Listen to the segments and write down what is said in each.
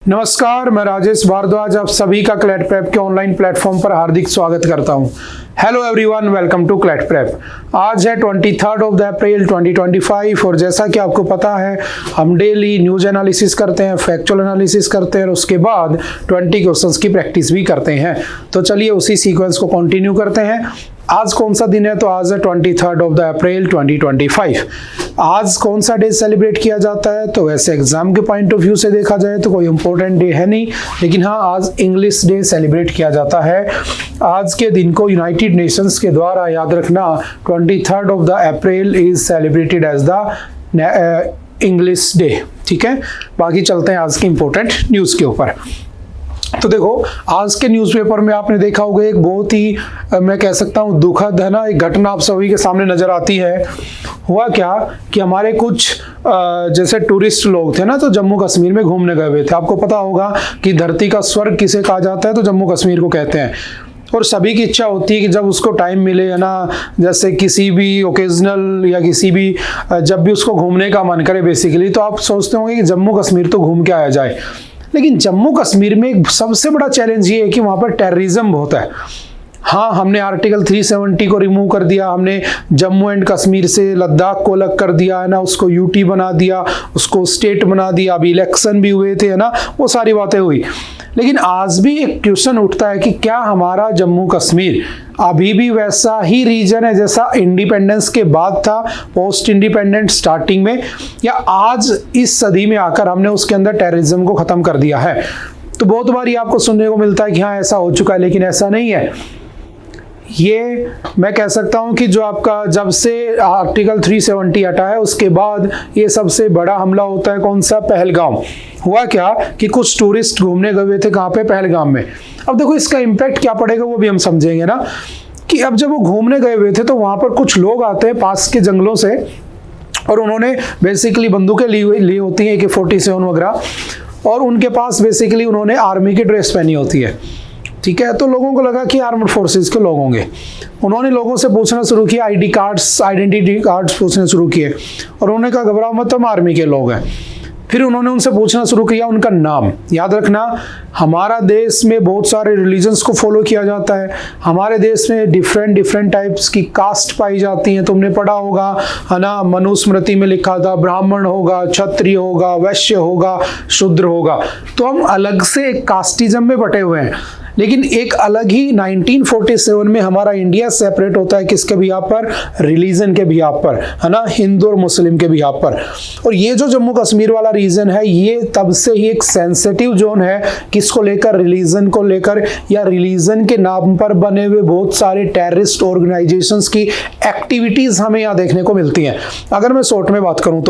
नमस्कार, मैं राजेश भारद्वाज आप सभी का क्लैट प्रेप के ऑनलाइन प्लेटफॉर्म पर हार्दिक स्वागत करता हूं। Hello everyone, welcome to CLAT prep. आज है 23 ऑफ द अप्रैल 2025 और जैसा कि आपको पता है हम डेली न्यूज एनालिसिस करते हैं, फैक्चुअल एनालिसिस करते हैं और उसके बाद 20 क्वेश्चंस की प्रैक्टिस भी करते हैं। तो चलिए उसी सीक्वेंस को कंटिन्यू करते हैं। आज कौन सा दिन है? तो आज है 23 ऑफ द अप्रैल 2025। आज कौन सा डे सेलिब्रेट किया जाता है? तो वैसे एग्जाम के पॉइंट ऑफ व्यू से देखा जाए तो कोई इंपॉर्टेंट डे है नहीं, लेकिन हाँ आज इंग्लिश डे सेलिब्रेट किया जाता है। आज के दिन को यूनाइटेड नेशंस के द्वारा, याद रखना, 23 of the April is celebrated as the English day. ठीक है, बाकी चलते हैं आज के इंपॉर्टेंट न्यूज़ के ऊपर। तो देखो, आज के न्यूज़पेपर में आपने देखा होगा एक बहुत ही मैं कह सकता हूँ दुखद है ना एक घटना आप सभी के सामने नजर आती है। हुआ क्या कि हमारे कुछ जैसे टूरिस्ट लोग थे ना, तो जम्मू कश्मीर में घूमने गए हुए थे। आपको पता होगा कि धरती का स्वर्ग किसे कहा जाता है, तो जम्मू कश्मीर को कहते हैं। और सभी की इच्छा होती है कि जब उसको टाइम मिले है ना, जैसे किसी भी ओकेजनल या किसी भी जब भी उसको घूमने का मन करे बेसिकली, तो आप सोचते होंगे कि जम्मू कश्मीर तो घूम के आया जाए। लेकिन जम्मू कश्मीर में एक सबसे बड़ा चैलेंज ये है कि वहाँ पर टेररिज्म बहुत है। हाँ, हमने आर्टिकल 370 को रिमूव कर दिया, हमने जम्मू एंड कश्मीर से लद्दाख को अलग कर दिया है ना, उसको यूटी बना दिया, उसको स्टेट बना दिया, अभी इलेक्शन भी हुए थे है ना, वो सारी बातें हुई। लेकिन आज भी एक क्वेश्चन उठता है कि क्या हमारा जम्मू कश्मीर अभी भी वैसा ही रीजन है जैसा इंडिपेंडेंस के बाद था, पोस्ट इंडिपेंडेंट स्टार्टिंग में, या आज इस सदी में आकर हमने उसके अंदर टेररिज्म को खत्म कर दिया है? तो बहुत बार ये आपको सुनने को मिलता है कि हाँ ऐसा हो चुका है, लेकिन ऐसा नहीं है। ये मैं कह सकता हूं कि जो आपका जब से आर्टिकल 370 हटा है उसके बाद ये सबसे बड़ा हमला होता है। कौन सा? पहलगाम। हुआ क्या कि कुछ टूरिस्ट घूमने गए हुए थे, कहाँ पे? पहलगाम में। अब देखो इसका इम्पैक्ट क्या पड़ेगा वो भी हम समझेंगे ना, कि अब जब वो घूमने गए हुए थे तो वहां पर कुछ लोग आते हैं पास के जंगलों से और उन्होंने बेसिकली बंदूकें ली होती हैं, AK-47 वगैरह, और उनके पास बेसिकली उन्होंने आर्मी की ड्रेस पहनी होती है। ठीक है, तो लोगों को लगा कि आर्म्ड फोर्सेस के लोग होंगे। उन्होंने लोगों से पूछना शुरू किया, आइडेंटिटी कार्ड्स पूछने शुरू किए, और उन्होंने कहा घबराओ मत, हम आर्मी के लोग हैं। फिर उन्होंने उनसे पूछना शुरू किया उनका नाम। याद रखना, हमारा देश में बहुत सारे रिलीजन्स को फॉलो किया जाता है। हमारे देश में डिफरेंट टाइप्स की कास्ट पाई जाती हैं। तुमने पढ़ा होगा है ना, मनुस्मृति में लिखा था ब्राह्मण होगा, क्षत्रिय होगा, वैश्य होगा, शूद्र होगा। तो हम अलग से एक कास्टिज्म में बटे हुए हैं। लेकिन एक अलग ही 1947 में हमारा इंडिया सेपरेट होता है किसके बिहाफ पर? रिलीजन के बिहाफ पर, है ना, हिंदू और मुस्लिम के बिहाफ पर। और ये जो जम्मू कश्मीर वाला रीजन है ये तब से ही एक सेंसिटिव जोन है। किसको लेकर? रिलीजन को लेकर, या रिलीजन के नाम पर बने हुए बहुत सारे टेररिस्ट ऑर्गेनाइजेशंस की एक्टिविटीज हमें यहाँ देखने को मिलती हैं। अगर मैं शॉर्ट में बात करूं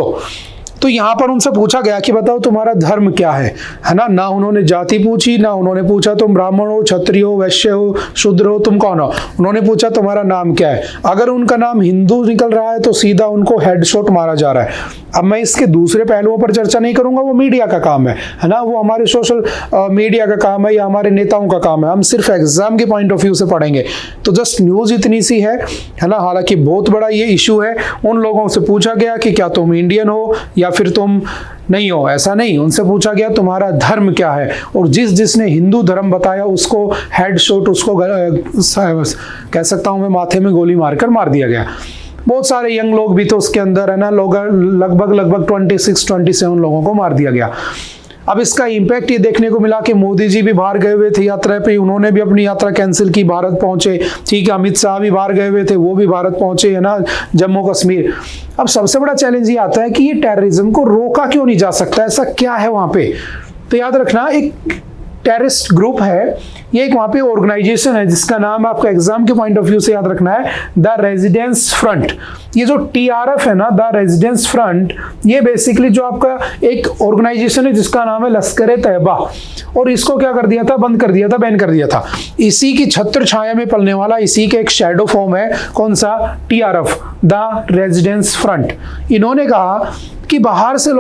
तो यहाँ पर उनसे पूछा गया कि बताओ तुम्हारा धर्म क्या है ना उन्होंने जाति पूछी, ना उन्होंने पूछा तुम ब्राह्मण हो, क्षत्रिय हो, वैश्य हो, शूद्र हो, तुम कौन हो। उन्होंने पूछा तुम्हारा नाम क्या है। अगर उनका नाम हिंदू निकल रहा है तो सीधा उनको हेडशॉट मारा जा रहा है। अब मैं इसके दूसरे पहलुओं पर चर्चा नहीं करूंगा, वो मीडिया का काम है ना, वो हमारे सोशल मीडिया का काम है या हमारे नेताओं का काम है। हम सिर्फ एग्जाम के पॉइंट ऑफ व्यू से पढ़ेंगे। तो जस्ट न्यूज इतनी सी है ना, हालांकि बहुत बड़ा ये इशू है। उन लोगों से पूछा गया कि क्या तुम इंडियन हो या फिर तुम नहीं हो। ऐसा नहीं, उनसे पूछा गया तुम्हारा धर्म क्या है, और जिसने हिंदू धर्म बताया उसको हेडशॉट, उसको कह सकता हूं मैं माथे में गोली मारकर मार दिया गया। बहुत सारे यंग लोग भी तो उसके अंदर है ना, लोग लगभग 26-27 लोगों को मार दिया गया। अब इसका इम्पैक्ट ये देखने को मिला कि मोदी जी भी बाहर गए हुए थे यात्रा पे, उन्होंने भी अपनी यात्रा कैंसिल की, भारत पहुंचे। ठीक है, अमित शाह भी बाहर गए हुए थे, वो भी भारत पहुंचे, है ना, जम्मू कश्मीर। अब सबसे बड़ा चैलेंज ये आता है कि ये टेररिज्म को रोका क्यों नहीं जा सकता? ऐसा क्या है वहां पे? तो याद रखना, एक टेररिस्ट ग्रुप है, ये एक वहां पे ऑर्गेनाइजेशन है जिसका नाम आपका एग्जाम के पॉइंट ऑफ व्यू से याद रखना है, द रेजिडेंस फ्रंट। ये जो TRF है ना, द रेजिडेंस फ्रंट, ये बेसिकली जो आपका एक ऑर्गेनाइजेशन है जिसका नाम है लश्कर तैयबा, और इसको क्या कर दिया था? बंद कर दिया था, बैन कर दिया था। इसी की छत्र छाया में पलने वाला, इसी के एक शैडो फॉर्म है कौन सा? TRF, the residence front. इन्होंने कहा कि बाहर से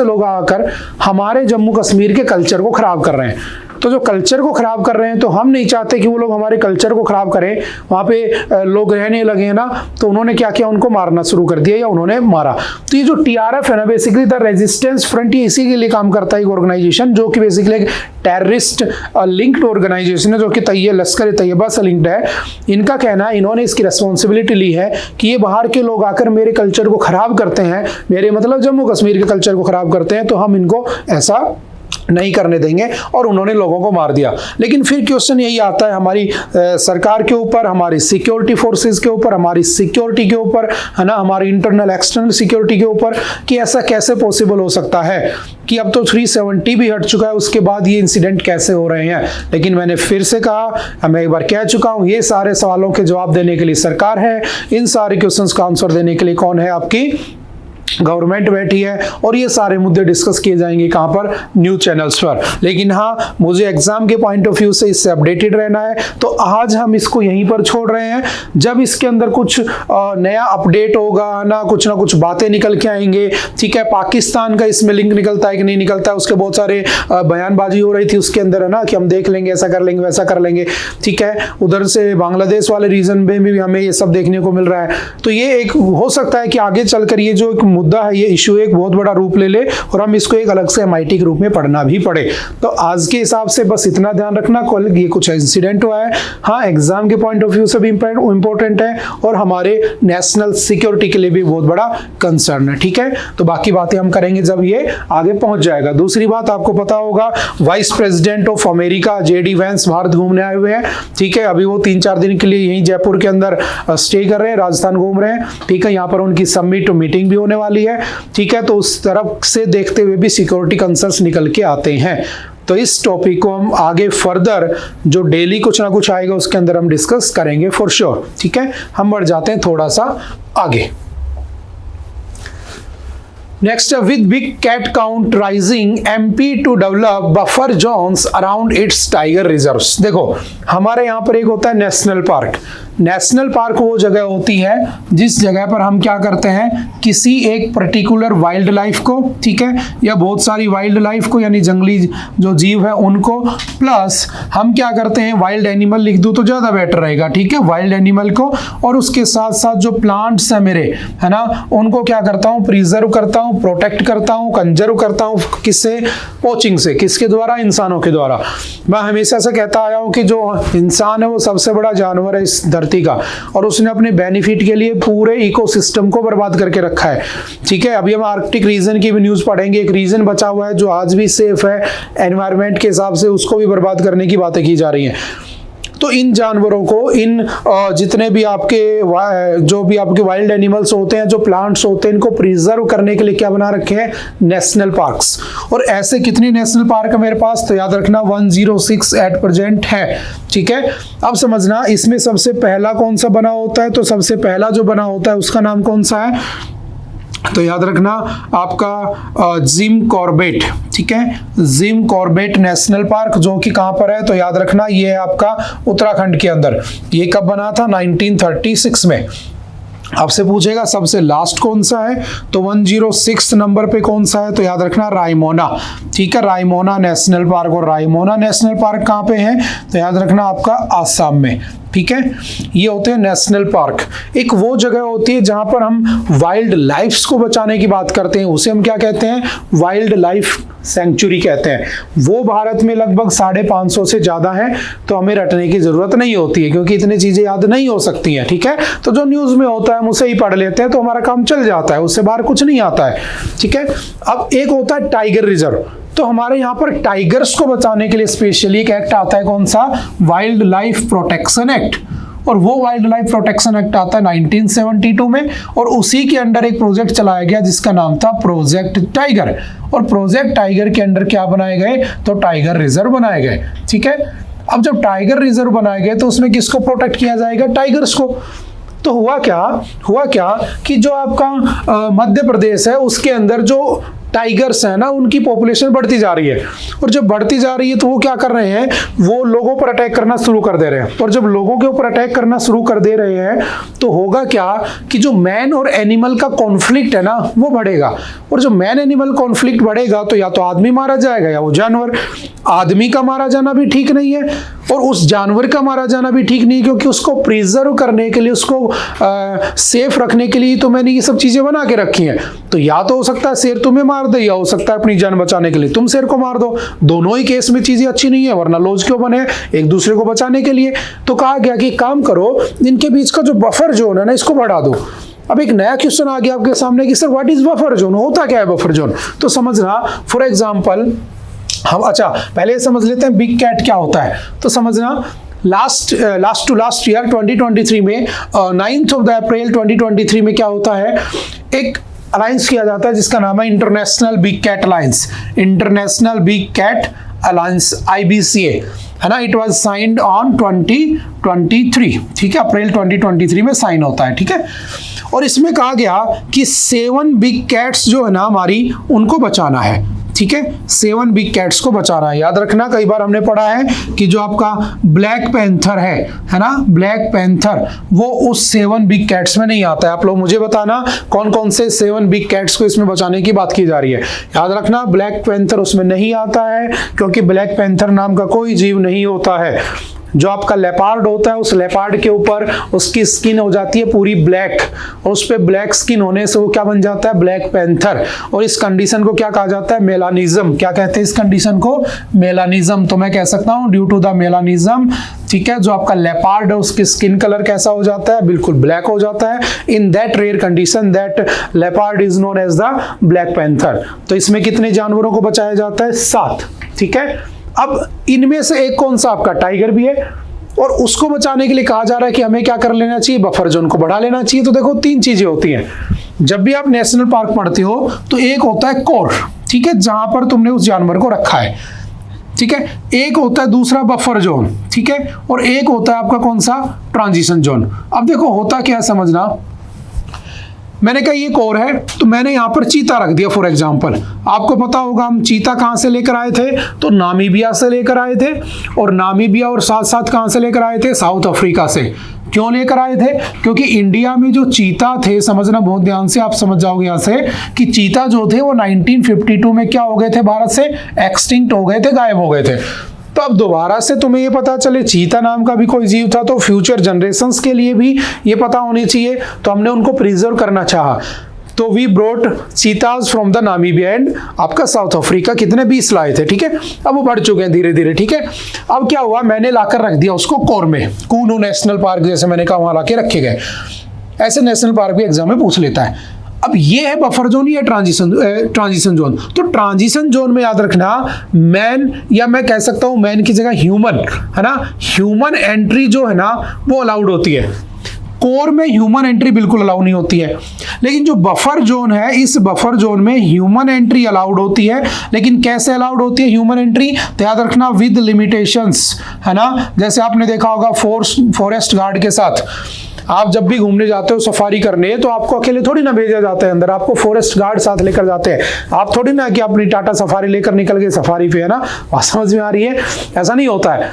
लोग आकर हमारे जम्मू कश्मीर के कल्चर को खराब कर रहे हैं। तो जो कल्चर को खराब कर रहे हैं, तो हम नहीं चाहते कि वो लोग हमारे कल्चर को खराब करें। वहाँ पे लोग रहने लगे ना, तो उन्होंने क्या किया, उनको मारना शुरू कर दिया या उन्होंने मारा। तो ये जो TRF है ना, बेसिकली द रेजिस्टेंस फ्रंट, ये इसी के लिए काम करता है, एक ऑर्गेनाइजेशन जो कि बेसिकली एक टेररिस्ट लिंक्ड ऑर्गेनाइजेशन है, जो कि लश्कर तैयबा से लिंक्ड है। इनका कहना है, इन्होंने इसकी रिस्पॉन्सिबिलिटी ली है कि ये बाहर के लोग आकर मेरे कल्चर को खराब करते हैं, मेरे मतलब जम्मू कश्मीर के कल्चर को खराब करते हैं, तो हम इनको ऐसा नहीं करने देंगे, और उन्होंने लोगों को मार दिया। लेकिन फिर क्वेश्चन यही आता है हमारी सरकार के ऊपर, हमारी सिक्योरिटी फोर्सेस के ऊपर, हमारी सिक्योरिटी के ऊपर, है ना, हमारी इंटरनल एक्सटर्नल सिक्योरिटी के ऊपर, कि ऐसा कैसे पॉसिबल हो सकता है कि अब तो 370 भी हट चुका है, उसके बाद ये इंसिडेंट कैसे हो रहे हैं। लेकिन मैंने फिर से कहा, मैं एक बार कह चुका हूं, ये सारे सवालों के जवाब देने के लिए सरकार है, इन सारे क्वेश्चंस का आंसर देने के लिए कौन है, आपकी गवर्नमेंट बैठी है, और ये सारे मुद्दे डिस्कस किए जाएंगे कहां पर, न्यूज चैनल्स पर। लेकिन हाँ, मुझे एग्जाम के पॉइंट ऑफ व्यू से इससे अपडेटेड रहना है, तो आज हम इसको यहीं पर छोड़ रहे हैं। जब इसके अंदर कुछ नया अपडेट होगा ना कुछ बातें निकल के आएंगे, ठीक है। पाकिस्तान का इसमें लिंक निकलता है कि नहीं निकलता है, उसके बहुत सारे बयानबाजी हो रही थी उसके अंदर, है ना, कि हम देख लेंगे, ऐसा कर लेंगे, वैसा कर लेंगे, ठीक है। उधर से बांग्लादेश वाले रीजन में भी हमें ये सब देखने को मिल रहा है। तो ये एक हो सकता है कि आगे चलकर ये जो एक मुद्दा है, ये इशू एक बहुत बड़ा रूप ले ले, और हम इसको एक अलग से MIT के रूप में पढ़ना भी पड़े। तो आज के हिसाब से बस इतना ध्यान रखना, ये कुछ इंसिडेंट हुआ है, हाँ, एग्जाम के पॉइंट ऑफ व्यू से भी इंपॉर्टेंट है, और हमारे नेशनल सिक्योरिटी के लिए भी बहुत बड़ा कंसर्न है, ठीक है। तो बाकी बातें हम करेंगे जब ये आगे पहुंच जाएगा। दूसरी बात, आपको पता होगा, vice president of America JD Vance Bharat घूमने आए हुए हैं, ठीक है। अभी वो 3-4 दिन के लिए यहीं जयपुर के अंदर स्टे कर रहे हैं, राजस्थान घूम रहे हैं, ठीक है। यहाँ पर उनकी समिट मीटिंग भी होने वाली है, ठीक है। तो उस तरफ से देखते हुए भी सिक्योरिटी कंसर्न्स निकल के आते हैं। तो इस टॉपिक को हम आगे फर्दर जो डेली कुछ ना कुछ आएगा उसके अंदर हम डिस्कस करेंगे फॉर श्योर, ठीक है। हम बढ़ जाते हैं थोड़ा सा आगे। Next, with big cat count rising, MP to develop buffer zones around its tiger reserves। देखो, हमारे यहाँ पर एक होता है नेशनल पार्क। नेशनल पार्क वो जगह होती है जिस जगह पर हम क्या करते हैं, किसी एक पर्टिकुलर वाइल्ड लाइफ को, ठीक है, या बहुत सारी वाइल्ड लाइफ को, यानी जंगली जो जीव है उनको, प्लस हम क्या करते हैं, वाइल्ड एनिमल लिख दूं तो ज्यादा बेटर रहेगा, ठीक है, वाइल्ड एनिमल को, और उसके साथ साथ जो प्लांट्स है मेरे, है ना, उनको क्या करता हूं, प्रिजर्व करता हूं, प्रोटेक्ट करता हूं, कंजर्व करता हूं, किससे, पोचिंग से, किसके द्वारा, इंसानों के द्वारा। मैं हमेशा से कहता आया हूं कि जो इंसान है वो सबसे बड़ा जानवर है इस धरती का, और उसने अपने बेनिफिट के लिए पूरे इकोसिस्टम को बर्बाद करके रखा है, ठीक है। अभी हम आर्कटिक रीजन की भी न्यूज पढ़ेंगे, एक रीजन बचा हुआ है जो आज भी सेफ है एनवायरनमेंट के हिसाब से, उसको भी बर्बाद करने की बातें की जा रही हैं। तो इन जानवरों को, इन जितने भी आपके जो भी आपके वाइल्ड एनिमल्स होते हैं, जो प्लांट्स होते हैं, इनको प्रिजर्व करने के लिए क्या बना रखे हैं, नेशनल पार्क्स। और ऐसे कितनी नेशनल पार्क है मेरे पास, तो याद रखना 106 एट प्रेजेंट है, ठीक है। अब समझना, इसमें सबसे पहला कौन सा बना होता है, तो सबसे पहला जो बना होता है उसका नाम कौन सा है, तो याद रखना आपका जिम कॉर्बेट, ठीक है, जिम कॉर्बेट नेशनल पार्क, जो कि कहां पर है, तो याद रखना ये है आपका उत्तराखंड के अंदर। ये कब बना था, 1936 में। आपसे पूछेगा सबसे लास्ट कौन सा है, तो 106 नंबर पे कौन सा है, तो याद रखना रायमोना, ठीक है, रायमोना नेशनल पार्क। और रायमोना नेशनल पार्क कहाँ पे है, तो याद रखना आपका आसाम में, ठीक है। ये होते हैं नेशनल पार्क। एक वो जगह होती है जहां पर हम वाइल्ड लाइफ्स को बचाने की बात करते हैं, उसे हम क्या कहते हैं, वाइल्ड लाइफ सेंचुरी कहते हैं। वो भारत में लगभग 550 से ज्यादा है, तो हमें रटने की जरूरत नहीं होती है, क्योंकि इतनी चीजें याद नहीं हो सकती हैं, ठीक है। तो जो न्यूज में होता है हम उसे ही पढ़ लेते हैं, तो हमारा काम चल जाता है, उससे बाहर कुछ नहीं आता है, ठीक है। अब एक होता है टाइगर रिजर्व। तो हमारे यहाँ पर टाइगर्स को बचाने के लिए स्पेशली एक एक्ट आता है, कौन सा, वाइल्ड लाइफ प्रोटेक्शन एक्ट। और वो वाइल्ड लाइफ प्रोटेक्शन एक्ट आता है 1972 में, और उसी के अंडर एक प्रोजेक्ट चलाया गया जिसका नाम था प्रोजेक्ट टाइगर। और प्रोजेक्ट टाइगर के अंडर क्या बनाए गए, तो टाइगर रिजर्व बनाए गए, ठीक है। अब जब टाइगर रिजर्व बनाए गए तो उसमें किसको प्रोटेक्ट किया जाएगा, टाइगर्स को। तो हुआ क्या कि जो आपका मध्य प्रदेश है उसके अंदर जो टाइगर्स हैं ना, उनकी पॉपुलेशन बढ़ती जा रही है, और जब बढ़ती जा रही है तो वो क्या कर रहे हैं, वो लोगों पर अटैक करना शुरू कर दे रहे हैं। और जब लोगों के ऊपर अटैक करना शुरू कर दे रहे हैं तो होगा क्या कि जो मैन और एनिमल का कॉन्फ्लिक्ट है ना वो बढ़ेगा, और जो मैन एनिमल कॉन्फ्लिक्ट बढ़ेगा तो या तो आदमी मारा जाएगा या वो जानवर। आदमी का मारा जाना भी ठीक नहीं है और उस जानवर का मारा जाना भी ठीक नहीं, क्योंकि उसको प्रिजर्व करने के लिए, उसको सेफ रखने के लिए तो मैंने ये सब चीजें बना के रखी हैं। तो या तो हो सकता है शेर तुम्हें मार दे, या हो सकता है अपनी जान बचाने के लिए तुम शेर को मार दो। दोनों ही केस में चीजें अच्छी नहीं है, वरना लॉज क्यों बने, एक दूसरे को बचाने के लिए। तो कहा गया कि काम करो, इनके बीच का जो बफर जोन है ना इसको बढ़ा दो। अब एक नया क्वेश्चन आ गया आपके सामने कि sir what is buffer zone, होता क्या है बफर जोन। तो समझना, फॉर एग्जांपल हम, अच्छा पहले समझ लेते हैं बिग कैट क्या होता है। तो समझना, लास्ट टू लास्ट ईयर 2023 में 9th ऑफ द अप्रैल 2023 में क्या होता है, एक अलायंस किया जाता है जिसका नाम है international big cat alliance, international big cat alliance IBCA, है ना। इट वाज साइंड ऑन 2023, ठीक है, अप्रैल 2023 में साइन होता है, ठीक है। और इसमें कहा गया कि 7 बिग कैट्स जो है ना हमारी, उनको बचाना है, ठीक है, 7 बिग कैट्स को बचाना है। याद रखना, कई बार हमने पढ़ा है कि जो आपका ब्लैक पैंथर है ना, ब्लैक पैंथर वो उस 7 बिग कैट्स में नहीं आता है। आप लोग मुझे बताना कौन कौन से 7 बिग कैट्स को इसमें बचाने की बात की जा रही है। याद रखना, ब्लैक पैंथर उसमें नहीं आता है, क्योंकि ब्लैक पैंथर नाम का कोई जीव नहीं होता है। जो आपका लेपार्ड होता है, उस लेपार्ड के ऊपर उसकी स्किन हो जाती है पूरी ब्लैक, और उस पे ब्लैक स्किन होने से वो क्या बन जाता है, ब्लैक पैंथर। और इस कंडीशन को क्या कहा जाता है, मेलानिज्म। क्या कहते हैं इस कंडीशन को, मेलानिज्म। तो मैं कह सकता हूं ड्यू टू द मेलानिज्म, ठीक है, जो आपका लेपार्ड है उसकी स्किन कलर कैसा हो जाता है, बिल्कुल ब्लैक हो जाता है। In that rare condition that leopard is known as the black panther. तो इसमें कितने जानवरों को बचाया जाता है, 7, ठीक है। अब इनमें से एक कौन सा आपका, टाइगर भी है, और उसको बचाने के लिए कहा जा रहा है कि हमें क्या कर लेना चाहिए, बफर जोन को बढ़ा लेना चाहिए। तो देखो 3 चीजें होती हैं जब भी आप नेशनल पार्क पढ़ते हो। तो एक होता है कोर, ठीक है, जहां पर तुमने उस जानवर को रखा है, ठीक है। एक होता है दूसरा बफर जोन, ठीक है, और एक होता है आपका कौन सा, ट्रांजिशन जोन। अब देखो होता क्या है, समझना, मैंने कहा ये कोर है, तो मैंने यहाँ पर चीता रख दिया फॉर एग्जांपल। आपको पता होगा हम चीता कहाँ से लेकर आए थे, तो नामीबिया से लेकर आए थे, और नामीबिया और साथ साथ कहाँ से लेकर आए थे, साउथ अफ्रीका से। क्यों लेकर आए थे, क्योंकि इंडिया में जो चीता थे, समझना बहुत ध्यान से, आप समझ जाओगे यहाँ से कि चीता जो थे वो 1952 में क्या हो गए थे, भारत से एक्सटिंक्ट हो गए थे, गायब हो गए थे। तो अब दोबारा से तुम्हें ये पता चले चीता नाम का भी कोई जीव था, तो फ्यूचर जनरेशंस के लिए भी ये पता होनी चाहिए, तो हमने उनको प्रिजर्व करना चाहा। तो we brought cheetahs from the Namibia and आपका साउथ अफ्रीका, कितने 20 लाए थे, ठीक है। अब वो बढ़ चुके हैं धीरे धीरे, ठीक है। अब क्या हुआ, मैंने लाकर रख दिया उसको कोर में, कूनू नेशनल पार्क जैसे मैंने कहा वहां लाके रखे गए। ऐसे नेशनल पार्क भी एग्जाम में पूछ लेता है। अब ये है बफर जोन, ये ट्रांजिशन जोन। तो ट्रांजिशन जोन में याद रखना, मैन, या मैं कह सकता हूं मैन की जगह ह्यूमन, है ना, ह्यूमन एंट्री जो है ना वो अलाउड होती है। कोर में ह्यूमन एंट्री बिल्कुल अलाउ नहीं होती है, लेकिन जो बफर जोन है, इस बफर जोन में ह्यूमन एंट्री अलाउड होती है। लेकिन कैसे अलाउड होती है ह्यूमन एंट्री, तो याद रखना विद लिमिटेशंस, है ना। जैसे आपने देखा होगा फॉरेस्ट गार्ड के साथ, आप जब भी घूमने जाते हो सफारी करने, तो आपको अकेले थोड़ी ना भेजा जाता है अंदर, आपको फॉरेस्ट गार्ड साथ लेकर जाते हैं। आप थोड़ी ना कि अपनी टाटा सफारी लेकर निकल गए सफारी पे, है ना, बात समझ में आ रही है, ऐसा नहीं होता है,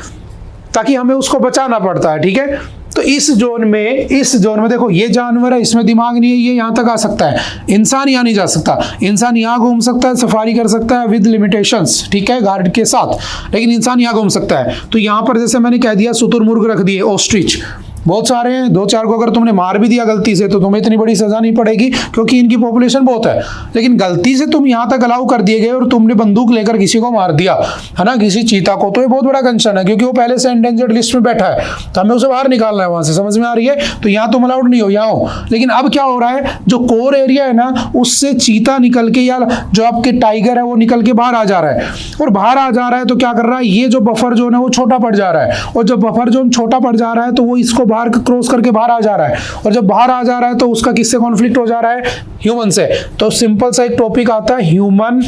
ताकि हमें उसको बचाना पड़ता है, ठीक है। तो इस जोन में देखो ये जानवर है, इसमें दिमाग नहीं है, ये यहाँ तक आ सकता है, इंसान यहाँ नहीं जा सकता। इंसान यहाँ घूम सकता है, सफारी कर सकता है विद लिमिटेशंस, ठीक है, गार्ड के साथ, लेकिन इंसान यहाँ घूम सकता है। तो यहाँ पर जैसे मैंने कह दिया शुतुरमुर्ग रख दिए, ऑस्ट्रिच, बहुत सारे हैं, 2-4 को अगर तुमने मार भी दिया गलती से तो तुम्हें इतनी बड़ी सजा नहीं पड़ेगी, क्योंकि इनकी पॉपुलेशन बहुत है। लेकिन गलती से तुम यहाँ तक अलाउ कर दिए गए और तुमने बंदूक लेकर किसी को मार दिया, है ना, किसी चीता को, तो ये बहुत बड़ा कंसर्न है, क्योंकि वो पहले से एंडेंजर्ड लिस्ट में बैठा है, तो हमें उसे बाहर निकालना है वहां से, समझ में आ रही है। तो यहाँ तुम अलाउड नहीं हो, यहाँ हो। लेकिन अब क्या हो रहा है, जो कोर एरिया है ना, उससे चीता निकल के, या जो आपके टाइगर है वो निकल के बाहर आ जा रहा है, और बाहर आ जा रहा है तो क्या कर रहा है, ये जो बफर जोन है वो छोटा पड़ जा रहा है, और जब बफर जोन छोटा पड़ जा रहा है तो वो इसको बाहर क्रॉस करके बाहर आ जा रहा है, और जब बाहर आ जा रहा है तो उसका किससे कॉन्फ्लिक्ट हो जा रहा है, ह्यूमन से। तो सिंपल सा एक टॉपिक आता है ह्यूमन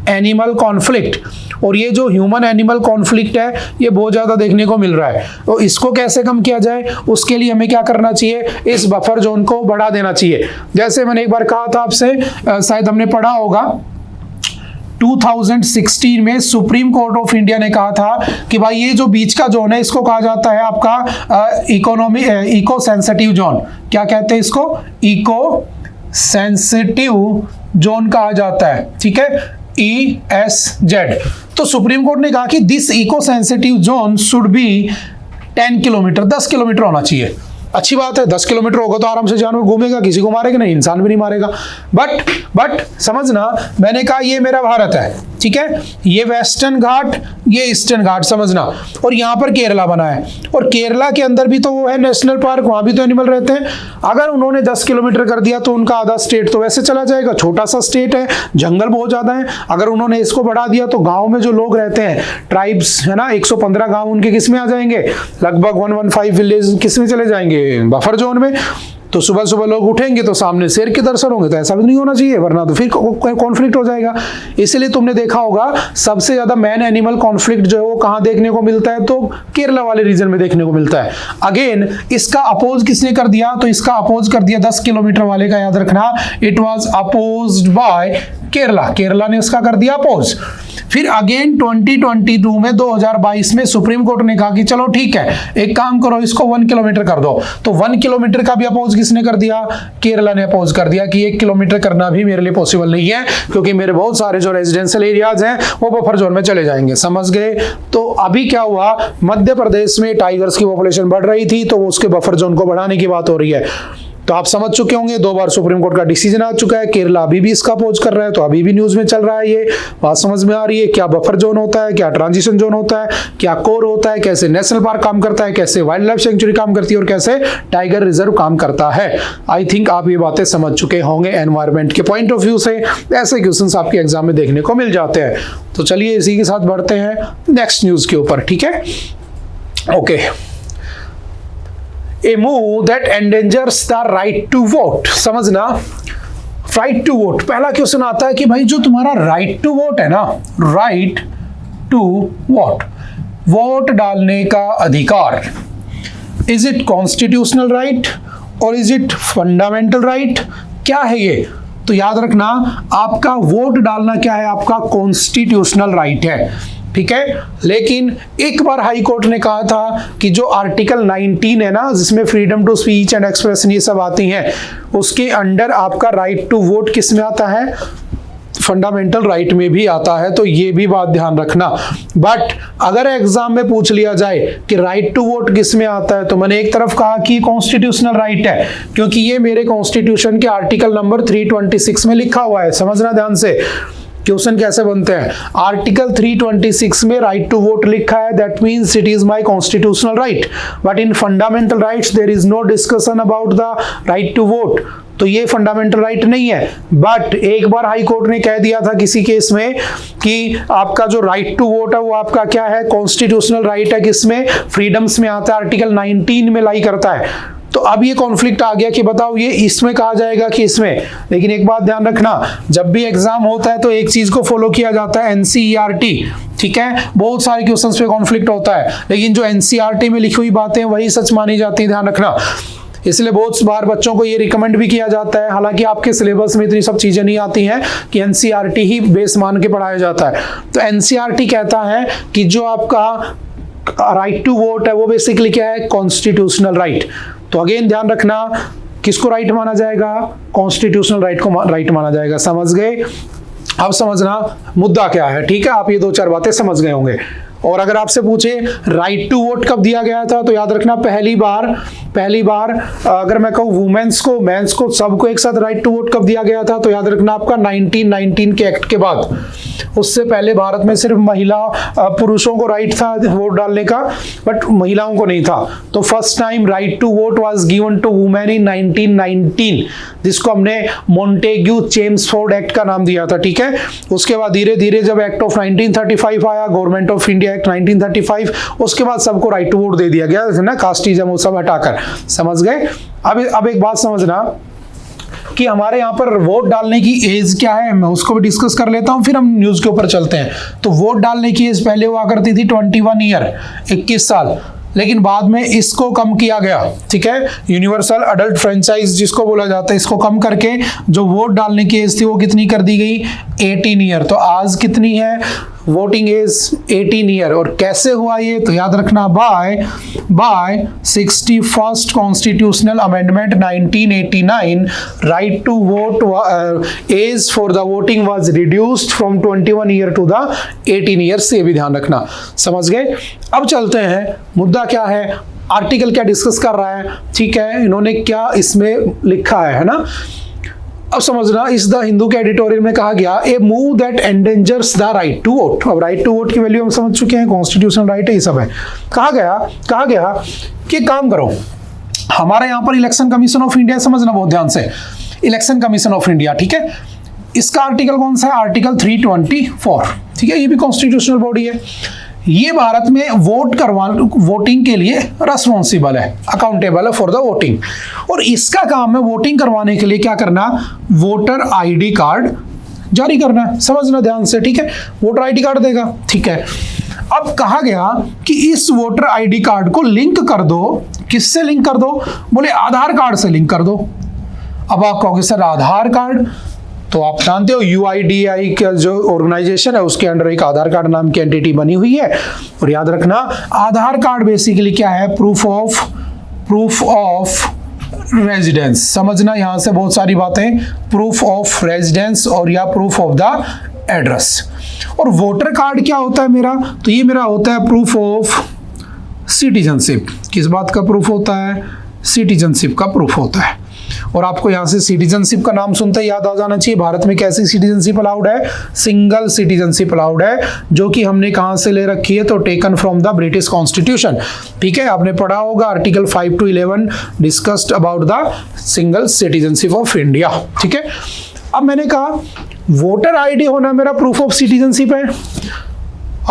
एनिमल कॉन्फ्लिक्ट, और ये जो ह्यूमन एनिमल कॉन्फ्लिक्ट है ये बहुत ज्यादा देखने को मिल रहा है। तो इसको कैसे कम किया जाए, उसके लिए हमें क्या करना चाहिए, इस बफर जोन को बढ़ा देना चाहिए। जैसे मैंने एक बार कहा था आपसे, शायद हमने पढ़ा होगा 2016 में सुप्रीम कोर्ट ऑफ इंडिया ने कहा था कि भाई ये जो बीच का जोन है इसको कहा जाता है आपका इको सेंसिटिव जोन। क्या कहते हैं इसको? इको सेंसिटिव जोन कहा जाता है, ठीक है, ESZ। तो सुप्रीम कोर्ट ने कहा कि this eco sensitive zone should be 10 kilometre, 10 kilometre होना चाहिए। अच्छी बात है, 10 किलोमीटर होगा तो आराम से जानवर घूमेगा, किसी को मारेगा नहीं, इंसान भी नहीं मारेगा। बट समझना, मैंने कहा ये मेरा भारत है, ठीक है, ये वेस्टर्न घाट, ये ईस्टर्न घाट, समझना। और यहाँ पर केरला बना है, और केरला के अंदर भी तो वो है नेशनल पार्क, वहां भी तो एनिमल रहते हैं। अगर उन्होंने 10 किलोमीटर कर दिया तो उनका आधा स्टेट तो वैसे चला जाएगा, छोटा सा स्टेट है, जंगल बहुत ज्यादा है। अगर उन्होंने इसको बढ़ा दिया तो गाँव में जो लोग रहते हैं, ट्राइब्स है ना, 115 गाँव उनके किस में आ जाएंगे? लगभग 115 विलेज किस में चले जाएंगे? बफर जोन में। तो सुबह सुबह लोग उठेंगे तो सामने शेर के दर्शन होंगे, तो ऐसा भी नहीं होना चाहिए, वरना तो फिर कॉन्फ्लिक्ट हो जाएगा। इसलिए तुमने देखा होगा सबसे ज्यादा मैन एनिमल कॉन्फ्लिक्ट जो है वो कहां देखने को मिलता है? तो केरला वाले रीजन में देखने को मिलता है। अगेन इसका अपोज किसने कर दिया? तो इसका अपोज कर दिया 10 किलोमीटर वाले का, याद रखना, it was opposed by Kerala. Kerala ने उसका कर दिया अपोज। फिर अगेन 2022 में 2022 में सुप्रीम कोर्ट ने कहा कि चलो ठीक है, एक काम करो, इसको 1 किलोमीटर कर दो। तो 1 किलोमीटर का भी अपोज किसने कर दिया? केरला ने अपोज कर दिया कि 1 किलोमीटर करना भी मेरे लिए पॉसिबल नहीं है, क्योंकि मेरे बहुत सारे जो रेजिडेंशियल एरियाज हैं वो बफर जोन में चले जाएंगे। समझ गए? तो अभी क्या हुआ, मध्य प्रदेश में टाइगर्स की पॉपुलेशन बढ़ रही थी, तो उसके बफर जोन को बढ़ाने की बात हो रही है। तो आप समझ चुके होंगे, 2 बार सुप्रीम कोर्ट का डिसीजन आ चुका है, केरला अभी भी इसका अपोज कर रहा है, तो अभी भी न्यूज में चल रहा है। ये बात समझ में आ रही है? क्या बफर जोन होता है, क्या ट्रांजिशन जोन होता है, क्या कोर होता है, कैसे नेशनल पार्क काम करता है, कैसे वाइल्ड लाइफ सेंचुरी काम करती है, और कैसे टाइगर रिजर्व काम करता है। आई थिंक आप ये बातें समझ चुके होंगे एनवायरमेंट के पॉइंट ऑफ व्यू से। ऐसे क्वेश्चंस आपके एग्जाम में देखने को मिल जाते हैं। तो चलिए इसी के साथ बढ़ते हैं नेक्स्ट न्यूज के ऊपर, ठीक है? Okay, A move that endangers the right to vote। समझना, राइट टू वोट। पहला क्वेश्चन आता है कि भाई जो तुम्हारा राइट टू वोट है ना, राइट टू वोट, वोट डालने का अधिकार, इज इट कॉन्स्टिट्यूशनल राइट और इज इट फंडामेंटल राइट? क्या है ये? तो याद रखना, आपका वोट डालना क्या है? आपका कॉन्स्टिट्यूशनल राइट है, ठीक है। लेकिन एक बार हाई कोर्ट ने कहा था कि जो आर्टिकल 19 है ना, जिसमें freedom to speech and expression ये सब आती हैं, उसके अंडर आपका राइट टू वोट किस में आता है? फंडामेंटल राइट में भी आता है। तो ये भी बात ध्यान रखना। बट अगर एग्जाम में पूछ लिया जाए कि राइट टू वोट किस में आता है, तो मैंने एक तरफ कहा कि कॉन्स्टिट्यूशनल राइट है, क्योंकि ये मेरे कॉन्स्टिट्यूशन के आर्टिकल नंबर 326 में लिखा हुआ है। समझना ध्यान से, क्वेश्चन कैसे बनते हैं। आर्टिकल 326 में राइट टू वोट लिखा है, that means it is my constitutional right. But in fundamental rights there is no discussion about the right to vote. तो ये फंडामेंटल राइट नहीं है। बट एक बार हाई कोर्ट ने कह दिया था किसी केस में कि आपका जो राइट टू वोट है वो आपका क्या है? कॉन्स्टिट्यूशनल राइट है। किसमें? फ्रीडम्स में आता है, आर्टिकल 19 में लाई करता है। तो अब ये कॉन्फ्लिक्ट आ गया कि बताओ ये इसमें कहा जाएगा कि इसमें। लेकिन एक बात ध्यान रखना, जब भी एग्जाम होता है तो एक चीज को फॉलो किया जाता है, एनसीईआरटी, ठीक है। बहुत सारे क्वेश्चंस पे कॉन्फ्लिक्ट होता है, लेकिन जो एनसीईआरटी में लिखी हुई बातें वही सच मानी जाती है, ध्यान रखना। इसलिए बहुत बार बच्चों को ये रिकमेंड भी किया जाता है, हालांकि आपके सिलेबस में इतनी सब चीजें नहीं आती हैं, कि एनसीईआरटी ही बेस मान के पढ़ाया जाता है। तो एनसीईआरटी कहता है कि जो आपका राइट टू वोट है वो बेसिकली क्या है? Constitutional right. तो अगेन ध्यान रखना, किसको राइट माना जाएगा? कॉन्स्टिट्यूशनल राइट को राइट माना जाएगा। समझ गए? अब समझना मुद्दा क्या है, ठीक है। आप ये 2-4 बातें समझ गए होंगे। और अगर आपसे पूछे राइट टू वोट कब दिया गया था, तो याद रखना पहली बार अगर मैं कहूँ वुमेन्स को, मेंस को, सबको एक साथ राइट टू वोट कब दिया गया था, तो याद रखना आपका 1919 के एक्ट के बाद। उससे पहले भारत में सिर्फ पुरुषों को राइट था वोट डालने का, बट महिलाओं को नहीं था। तो first time right to vote was given to women in 1919, जिसको हमने मोंटेग्यू चेम्सफोर्ड एक्ट का नाम दिया था, ठीक है। उसके बाद धीरे धीरे जब एक्ट ऑफ 1935 आया, गवर्नमेंट ऑफ इंडिया एक्ट 1935, उसके बाद सबको राइट टू वोट दे दिया गया ना, कास्टिज्म वो सब हटाकर। समझ गए? अब एक बात समझना कि हमारे यहाँ पर वोट डालने की एज क्या है, मैं उसको भी डिस्कस कर लेता हूँ, फिर हम न्यूज़ के ऊपर चलते हैं। तो वोट डालने की एज पहले हुआ करती थी 21 ईयर, 21 साल। लेकिन बाद में इसको कम किया गया, ठीक है। यूनिवर्सल अडल्ट फ्रेंचाइज जिसको बोला जाता है, इसको कम करके जो वोट डालने की एज थी वो कितनी कर दी गई, 18 ईयर। तो आज कितनी है वोटिंग एज, 18 ईयर। और कैसे हुआ ये, तो याद रखना by 61st constitutional amendment 1989 right to vote age for the voting was reduced from 21 year to the 18 years. ये भी ध्यान रखना, समझ गए। अब चलते हैं, मुद्दा क्या है, आर्टिकल क्या डिस्कस कर रहा है, ठीक है, इन्होंने क्या इसमें लिखा है ना। अब समझना, इस द हिंदू के एडिटोरियल में कहा गया a move that endangers the right to vote. अब राइट टू वोट की वैल्यू हम समझ चुके हैं, कॉन्स्टिट्यूशनल राइट है, ये सब है। कहा गया कि काम करो, हमारे यहाँ पर इलेक्शन कमीशन ऑफ इंडिया, समझना बहुत ध्यान से, इलेक्शन कमीशन ऑफ इंडिया, ठीक है, इसका आर्टिकल कौन सा है, आर्टिकल 324, ठीक है, ये भी कॉन्स्टिट्यूशनल बॉडी है। ये भारत में वोटिंग के लिए रेस्पॉन्सिबल है, अकाउंटेबल है फॉर द वोटिंग। और इसका काम है वोटिंग करवाने के लिए क्या करना, वोटर आईडी कार्ड जारी करना है, समझना ध्यान से, ठीक है, वोटर आईडी कार्ड देगा, ठीक है। अब कहा गया कि इस वोटर आईडी कार्ड को लिंक कर दो, किससे लिंक कर दो, बोले आधार कार्ड से लिंक कर दो। अब आप कहोगे सर आधार कार्ड, तो आप जानते हो UIDAI का जो ऑर्गेनाइजेशन है उसके अंडर एक आधार कार्ड नाम की एंटिटी बनी हुई है। और याद रखना, आधार कार्ड बेसिकली क्या है, प्रूफ ऑफ रेजिडेंस। समझना यहां से बहुत सारी बातें, प्रूफ ऑफ रेजिडेंस और या प्रूफ ऑफ द एड्रेस। और वोटर कार्ड क्या होता है मेरा, तो ये मेरा होता है प्रूफ ऑफ सिटीजनशिप। किस बात का प्रूफ होता है, सिटीजनशिप का प्रूफ होता है। और आपको यहां से सिटीजनशिप का नाम सुनते ही याद आ जाना चाहिए, भारत में कैसी सिटीजनशिप अलाउड है, सिंगल सिटीजनशिप अलाउड है, जो कि हमने कहां से ले रखी है, तो taken from the British constitution, ठीक है। आपने पढ़ा होगा article 5 to 11 discussed about the single citizenship of India, ठीक है। अब मैंने कहा वोटर आईडी होना मेरा प्रूफ ऑफ सिटीजनशिप है,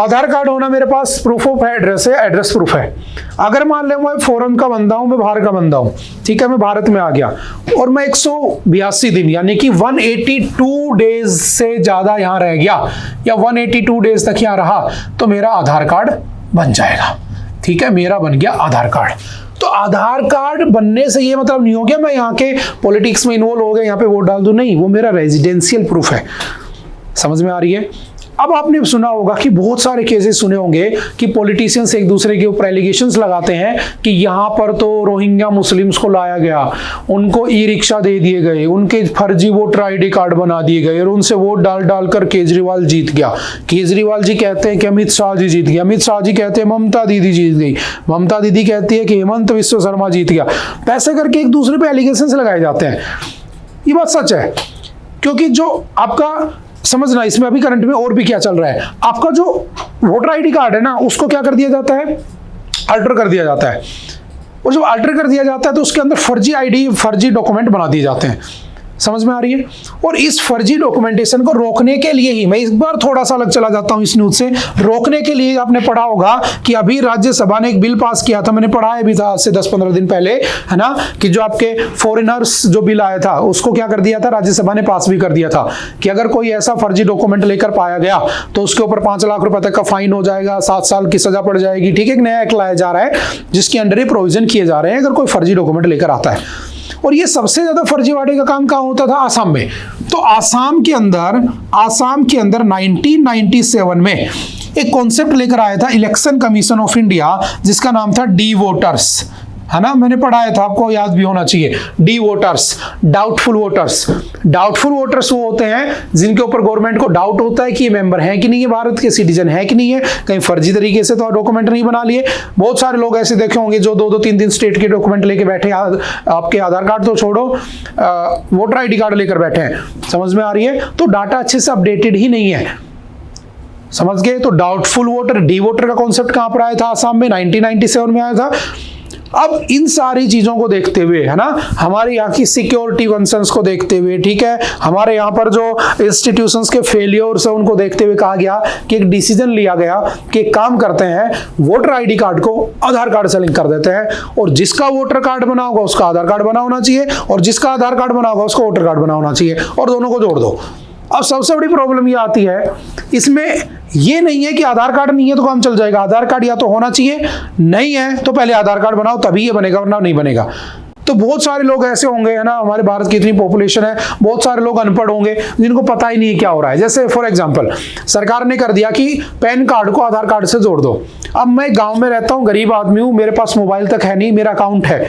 आधार कार्ड होना मेरे पास प्रूफ ऑफ एड्रेस है, एड्रेस प्रूफ है। अगर मान ले मैं फॉरेन का बंदा हूं, मैं बाहर का बंदा हूं, ठीक है, मैं भारत में आ गया और मैं 182 दिन यानी कि 182 डेज से ज्यादा यहां रह गया या 182 डेज तक यहां रहा, तो मेरा आधार कार्ड बन जाएगा, ठीक है, मेरा बन गया आधार कार्ड। तो आधार कार्ड बनने से ये मतलब नहीं हो गया मैं यहाँ के पॉलिटिक्स में इन्वॉल्व हो गया, यहाँ पे वोट डाल दूं, नहीं, वो मेरा रेजिडेंशियल प्रूफ है। समझ में आ रही है। अब आपने सुना होगा कि बहुत सारे केसेस सुने होंगे कि पॉलिटिशियंस एक दूसरे के ऊपर एलिगेशंस लगाते हैं कि यहाँ पर तो रोहिंग्या मुस्लिम्स को लाया गया, उनको ई रिक्शा दे दिए गए, उनके फर्जी वोटर आईडी कार्ड बना दिए गए और उनसे वोट डाल कर केजरीवाल जीत गया। केजरीवाल जी कहते हैं कि अमित शाह जी जीत गया, अमित शाह जी कहते हैं ममता दीदी जीत गई, ममता दीदी कहती है कि हेमंत विश्व शर्मा जीत गया। पैसे करके एक दूसरे पे एलिगेशंस लगाए जाते हैं। ये बात सच है, क्योंकि जो आपका समझना, इसमें अभी करंट में और भी क्या चल रहा है, आपका जो वोटर आईडी कार्ड है ना, उसको क्या कर दिया जाता है, अल्टर कर दिया जाता है। और जब अल्टर कर दिया जाता है तो उसके अंदर फर्जी आईडी, फर्जी डॉक्यूमेंट बना दिए जाते हैं। समझ में आ रही है। और इस फर्जी डॉक्यूमेंटेशन को रोकने के लिए ही, मैं इस बार थोड़ा सा अलग चला जाता हूं इस न्यूज से, रोकने के लिए आपने पढ़ा होगा कि अभी राज्यसभा ने एक बिल पास किया था, मैंने पढ़ाया भी था आज से 10-15 दिन पहले, है ना, कि जो आपके फॉरेनर्स जो बिल आया था उसको क्या कर दिया था, राज्यसभा ने पास भी कर दिया था कि अगर कोई ऐसा फर्जी डॉक्यूमेंट लेकर पाया गया तो उसके ऊपर 5 लाख रुपए तक का फाइन हो जाएगा, 7 साल की सजा पड़ जाएगी। ठीक है, एक नया एक्ट लाया जा रहा है जिसके अंडर ही प्रोविजन किए जा रहे हैं अगर कोई फर्जी डॉक्यूमेंट लेकर आता है। और ये सबसे ज्यादा फर्जीवाड़े का काम कहां होता था, आसाम में। तो आसाम के अंदर 1997 में एक कॉन्सेप्ट लेकर आया था इलेक्शन कमीशन ऑफ इंडिया, जिसका नाम था डी वोटर्स, है ना, मैंने पढ़ाया था, आपको याद भी होना चाहिए। D voters, doubtful voters. Doubtful voters वो होते हैं जिनके ऊपर गवर्नमेंट को डाउट होता है कि ये मेंबर है कि नहीं है, भारत के सिटीजन है कि नहीं है, कहीं फर्जी तरीके से तो डॉक्यूमेंट नहीं बना लिए। बहुत सारे लोग ऐसे देखे होंगे जो 2-2, 3-3 स्टेट के डॉक्यूमेंट लेके बैठे, आपके आधार कार्ड तो छोड़ो, वोटर आईडी कार्ड लेकर बैठे हैं। समझ में आ रही है। तो डाटा अच्छे से अपडेटेड ही नहीं है, समझ गए। तो डाउटफुल वोटर, डी वोटर का कॉन्सेप्ट कहां पर आया था, आसाम में 1997 में आया था। अब इन सारी चीजों को देखते हुए, है ना, हमारे यहाँ की सिक्योरिटी कंसर्न्स को देखते हुए, ठीक है, हमारे यहाँ पर जो इंस्टीट्यूशंस के फेलियर्स है उनको देखते हुए कहा गया कि एक डिसीजन लिया गया कि एक काम करते हैं, वोटर आईडी कार्ड को आधार कार्ड से लिंक कर देते हैं, और जिसका वोटर कार्ड बना होगा उसका आधार कार्ड बना होना चाहिए, और जिसका आधार कार्ड बना होगा उसका वोटर कार्ड बना होना चाहिए, और दोनों को जोड़ दो। अब सबसे बड़ी प्रॉब्लम ये आती है, इसमें ये नहीं है कि आधार कार्ड नहीं है तो काम चल जाएगा। आधार कार्ड या तो होना चाहिए, नहीं है तो पहले आधार कार्ड बनाओ तभी ये बनेगा, वरना नहीं बनेगा। तो बहुत सारे लोग ऐसे होंगे, है ना, हमारे भारत की इतनी पॉपुलेशन है, बहुत सारे लोग अनपढ़ होंगे जिनको पता ही नहीं क्या हो रहा है। जैसे फॉर एग्जांपल सरकार ने कर दिया कि पैन कार्ड को आधार कार्ड से जोड़ दो। अब मैं गांव में रहता हूं, गरीब आदमी हूं, मेरे पास मोबाइल तक है नहीं, मेरा अकाउंट है,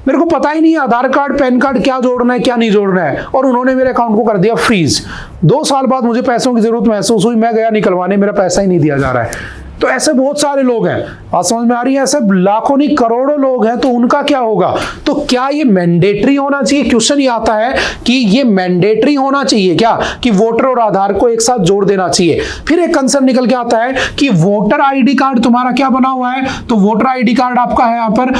मेरे को पता ही नहीं आधार कार्ड पैन कार्ड क्या जोड़ना है क्या नहीं जोड़ना है, और उन्होंने मेरे अकाउंट को कर दिया फ्रीज। 2 साल बाद मुझे पैसों की जरूरत महसूस हुई, मैं गया निकलवाने, मेरा पैसा ही नहीं दिया जा रहा है। तो ऐसे बहुत सारे लोग हैं, बात समझ में आ रही है? ऐसे लाखों नहीं करोड़ों लोग हैं, तो उनका क्या होगा? तो क्या ये मैंडेटरी होना चाहिए? क्वेश्चन ये आता है कि ये मैंडेटरी होना चाहिए क्या कि वोटर और आधार को एक साथ जोड़ देना चाहिए? फिर एक कंसर्न निकल के आता है कि वोटर आईडी कार्ड तुम्हारा क्या बना हुआ है? तो वोटर आईडी कार्ड आपका है यहाँ पर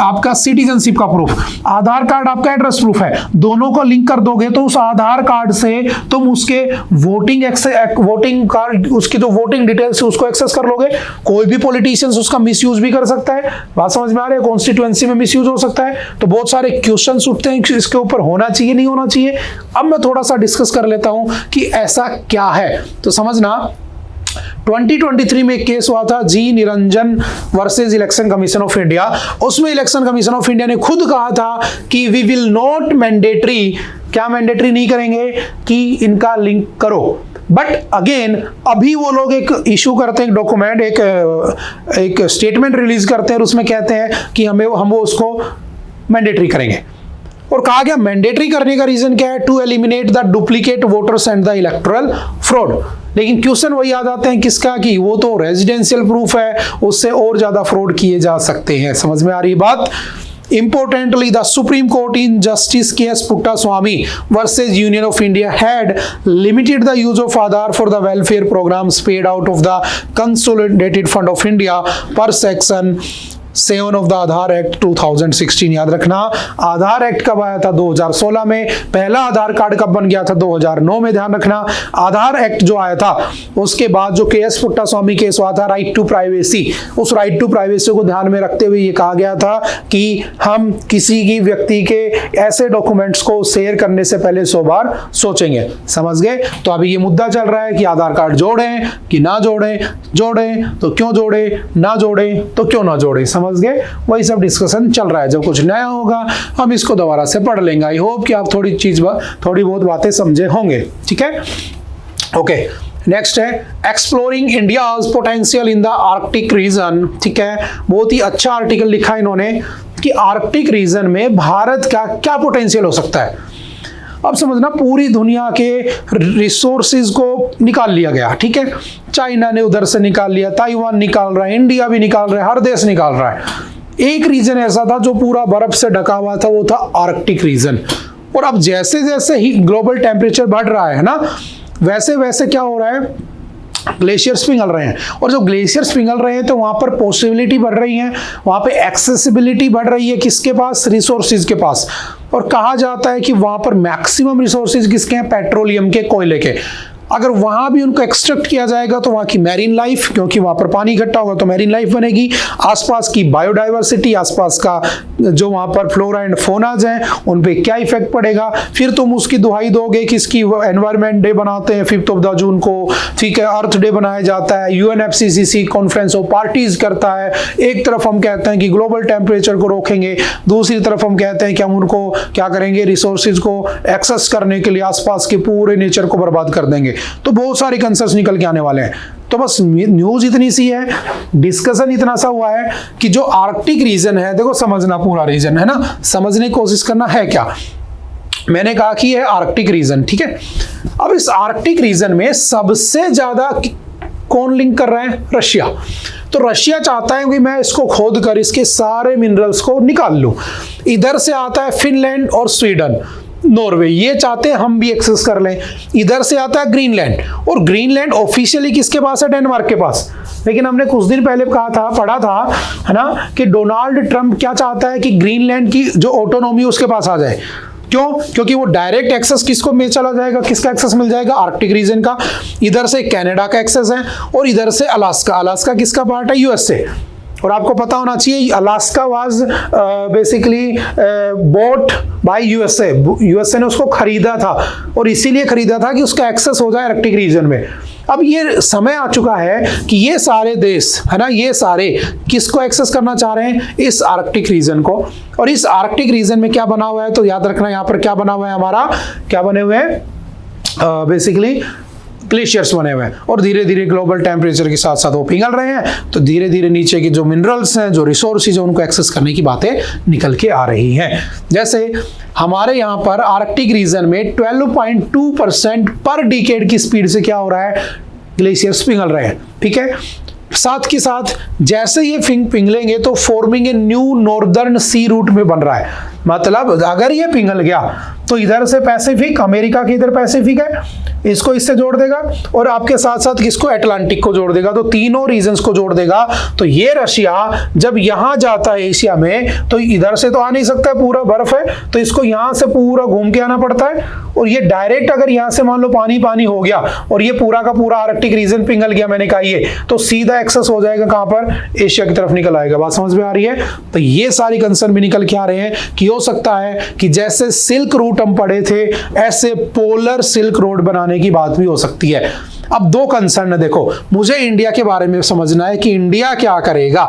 आपका सिटीजनशिप का प्रूफ, आधार कार्ड आपका एड्रेस प्रूफ है, दोनों को लिंक कर दोगे तो उस आधार कार्ड से तुम उसके वोटिंग कार्ड, उसकी जो वोटिंग डिटेल्स है उसको एक्सेस कर लोगे। कोई भी पॉलिटिशियंस उसका मिसयूज भी कर सकता है, बात समझ में आ रही है? कॉन्स्टिट्यूएंसी में मिसयूज हो सकता है। तो बहुत सारे क्वेश्चंस उठते हैं कि इसके ऊपर होना चाहिए नहीं होना चाहिए। अब मैं थोड़ा सा डिस्कस कर लेता हूं कि ऐसा क्या है। तो समझना, 2023 में एक केस हुआ था G Niranjan versus election commission of India. उसमें इलेक्शन कमीशन ऑफ इंडिया ने खुद कहा था कि वी विल नॉट मैंडेटरी, क्या मैंडेटरी नहीं करेंगे कि इनका लिंक करो। बट अगेन अभी वो लोग एक इशू करते हैं, एक डॉक्यूमेंट, एक स्टेटमेंट रिलीज करते हैं और उसमें कहते हैं कि हम वो उसको मैंडेटरी करेंगे। और कहा गया मैंडेटरी करने का रीजन क्या है? To eliminate the duplicate voters and the electoral fraud. लेकिन क्वेश्चन वही आ जाते हैं किसका, कि वो तो रेजिडेंशियल प्रूफ है, उससे और ज्यादा फ्रॉड किए जा सकते हैं। समझ में आ रही बात? Importantly, the Supreme Court in Justice K.S. Puttaswamy versus Union of India had limited the use of Aadhaar for the welfare programs paid out of the Consolidated Fund of India per section 7 of the Aadhaar act 2016। याद रखना, आधार act कब आया था? 2016 में। पहला आधार card कब बन गया था? 2009 में। ध्यान रखना, आधार एक्ट जो आया था उसके बाद जो केएस पुट्टास्वामी केस हुआ था, राइट टू प्राइवेसी, उस राइट टू प्राइवेसी को ध्यान में रखते हुए ये कहा गया था कि हम किसी की व्यक्ति के ऐसे डॉक्यूमेंट्स को शेयर करने से पहले 100 बार सोचेंगे। समझ गए? तो अभी ये मुद्दा चल रहा है कि आधार कार्ड जोड़ें कि ना जोड़ें, जोड़ें तो क्यों जोड़े, ना जोड़ें तो क्यों ना जोड़े। समझ गए? वही सब डिस्कशन चल रहा है। जब कुछ नया होगा हम इसको दोबारा से पढ़ लेंगे। आई होप कि आप थोड़ी बहुत बातें समझे होंगे। ठीक है, ओके। नेक्स्ट है exploring India's potential in the Arctic region. ठीक है, बहुत ही अच्छा आर्टिकल लिखा इन्होंने कि आर्कटिक रीजन में भारत का क्या पोटेंशियल हो सकता है। अब समझना, पूरी दुनिया के रिसोर्सेज को निकाल लिया गया। ठीक है, चाइना ने उधर से निकाल लिया, ताइवान निकाल रहा है, इंडिया भी निकाल रहा है, हर देश निकाल रहा है। एक रीजन ऐसा था जो पूरा बर्फ से ढका हुआ था, वो था आर्कटिक रीजन। और अब जैसे जैसे ही ग्लोबल टेम्परेचर बढ़ रहा है ना, वैसे वैसे क्या हो रहा है, ग्लेशियर्स पिघल रहे हैं। और जब ग्लेशियर्स पिघल रहे हैं तो वहां पर पॉसिबिलिटी बढ़ रही है, वहां पे एक्सेसिबिलिटी बढ़ रही है, किसके पास? रिसोर्सेज के पास। और कहा जाता है कि वहां पर मैक्सिमम रिसोर्सेज किसके हैं? पेट्रोलियम के, कोयले के। अगर वहां भी उनको एक्सट्रैक्ट किया जाएगा तो वहां की मैरीन लाइफ, क्योंकि वहां पर पानी इकट्ठा होगा तो मैरीन लाइफ बनेगी, आसपास की बायोडाइवर्सिटी, आसपास का जो वहां पर फ्लोरा एंड फोनाज हैं उन पे क्या इफेक्ट पड़ेगा। फिर तुम उसकी दुहाई दोगे कि इसकी एनवायरमेंट डे बनाते हैं 5 जून को, ठीक है, अर्थ डे बनाया जाता है, UNFCCC कॉन्फ्रेंस ऑफ पार्टीज करता है। एक तरफ हम कहते हैं कि ग्लोबल टेम्परेचर को रोकेंगे, दूसरी तरफ हम कहते हैं कि हम उनको क्या करेंगे, रिसोर्सेज को एक्सेस करने के लिए आसपास के पूरे नेचर को बर्बाद कर देंगे। तो बहुत सारे कंसर्न्स निकल के आने वाले हैं। तो बस न्यूज इतनी सी है, डिस्कशन इतना सा हुआ है कि जो आर्कटिक रीजन है, देखो समझना, पूरा रीजन है ना, समझने की कोशिश करना है क्या। मैंने कहा कि ये आर्कटिक रीजन, ठीक है। अब इस आर्कटिक रीजन में सबसे ज्यादा कौन लिंक कर रहा है? रशिया। तो रशिया चाहता है कि मैं इसको खोद कर इसके सारे मिनरल्स को निकाल लूं। इधर से आता है फिनलैंड और स्वीडन, नॉर्वे, ये चाहते हैं हम भी एक्सेस कर लें। इधर से आता है ग्रीनलैंड, और ग्रीनलैंड ऑफिशियली किसके पास है? डेनमार्क के पास। लेकिन हमने कुछ दिन पहले पढ़ा था, है ना, कि डोनाल्ड ट्रंप क्या चाहता है कि ग्रीनलैंड की जो ऑटोनॉमी उसके पास आ जाए। क्यों? क्योंकि वो डायरेक्ट एक्सेस किसको में चला जाएगा, किसका एक्सेस मिल जाएगा? आर्कटिक रीजन का। इधर से कनाडा का एक्सेस है और इधर से अलास्का। अलास्का किसका पार्ट है? USA। और आपको पता होना चाहिए Alaska was basically bought by USA. USA ने उसको खरीदा था और इसीलिए खरीदा था कि उसका एक्सेस हो जाए आर्कटिक रीजन में। अब ये समय आ चुका है कि ये सारे देश है ना, ये सारे किसको एक्सेस करना चाह रहे हैं, इस आर्कटिक रीजन को। और इस आर्कटिक रीजन में क्या बना हुआ है, तो याद रखना यहाँ पर क्या बना हुआ है, हमारा क्या बने हुए हैं, बेसिकली ग्लेशियर्स बने हुए हैं। और धीरे धीरे ग्लोबल टेम्परेचर के साथ साथ वो पिघल रहे हैं, तो धीरे धीरे नीचे की जो मिनरल्स हैं, जो रिसोर्सेज हैं, उनको एक्सेस करने की बातें निकल के आ रही हैं। जैसे हमारे यहाँ पर आर्कटिक रीजन में 12.2% पर डिकेड की स्पीड से क्या हो रहा है, ग्लेशियर्स पिघल रहे हैं। ठीक है, साथ के साथ जैसे ये पिघलेंगे तो forming a new northern sea route में बन रहा है। मतलब अगर ये पिघल गया तो इधर से पैसिफिक, अमेरिका के इधर पैसिफिक है, इसको इससे जोड़ देगा और आपके साथ साथ किसको, अटलांटिक को जोड़ देगा, तो तीनों रीजन्स को जोड़ देगा। तो ये रशिया जब यहां जाता है एशिया में, तो इधर से तो आ नहीं सकता है, पूरा बर्फ है, तो इसको यहां से पूरा घूम के आना पड़ता है। और ये डायरेक्ट अगर यहां से मान लो पानी पानी हो गया और ये पूरा का पूरा आर्कटिक रीजन पिघल गया, मैंने कहा ये, तो सीधा एक्सेस हो जाएगा कहां पर, एशिया की तरफ निकल आएगा। बात समझ में आ रही है? तो ये सारी कंसर्न भी निकल के आ रहे हैं कि हो सकता है कि जैसे सिल्क रूट हम पढ़े थे, ऐसे पोलर सिल्क रोड बनाने की बात भी हो सकती है। अब दो कंसर्न है, देखो मुझे इंडिया के बारे में समझना है कि इंडिया क्या करेगा,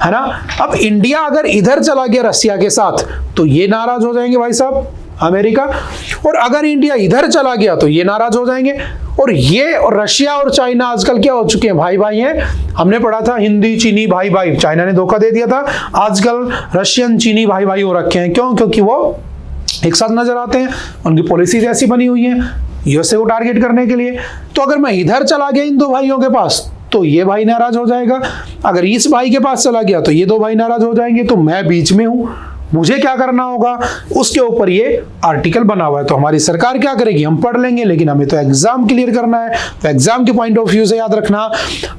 है ना। अब इंडिया अगर इधर चला गया रशिया के साथ तो ये नाराज हो जाएंगे भाई साहब अमेरिका, और अगर इंडिया इधर चला गया तो ये नाराज हो जाएंगे। और ये और रशिया और चाइना आजकल क्या हो चुके हैं, भाई भाई हैं। हमने पढ़ा था हिंदी चीनी भाई भाई, चाइना ने धोखा दे दिया था, आजकल रशियन चीनी भाई भाई हो रखे हैं। क्यों? क्योंकि वो एक साथ नजर आते हैं, उनकी पॉलिसीज ऐसी बनी हुई है यूएसए को टारगेट करने के लिए। तो अगर मैं इधर चला गया इन दो भाइयों के पास तो ये भाई नाराज हो जाएगा, अगर इस भाई के पास चला गया तो ये दो भाई नाराज हो जाएंगे। तो मैं बीच में हूं, मुझे क्या करना होगा, उसके ऊपर ये आर्टिकल बना हुआ है। तो हमारी सरकार क्या करेगी, हम पढ़ लेंगे, लेकिन हमें तो एग्जाम क्लियर करना है। तो एग्जाम के पॉइंट ऑफ व्यू से याद रखना,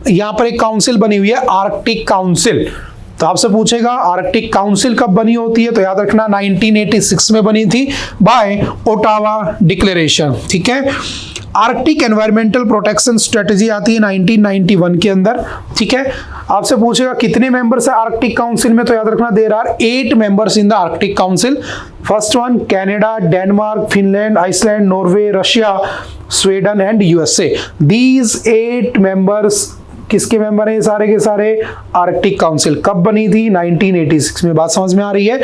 यहां पर एक काउंसिल बनी हुई है, आर्कटिक काउंसिल। तो आपसे पूछेगा आर्कटिक काउंसिल कब बनी होती है, तो याद रखना 1986 में बनी थी बाय ओटावा डिक्लेरेशन। ठीक है, आर्कटिक एनवायरमेंटल प्रोटेक्शन स्ट्रेटजी आती है 1991 के अंदर। ठीक है, आपसे पूछेगा कितने मेंबर्स है आर्कटिक काउंसिल में, तो याद रखना there are 8 members in the Arctic council. First one Canada, Denmark, Finland, Iceland, Norway, Russia, Sweden and USA. These 8 members किसके मेंबर हैं, सारे के सारे आर्कटिक काउंसिल। कब बनी थी, 1986 में। बात समझ में आ रही है?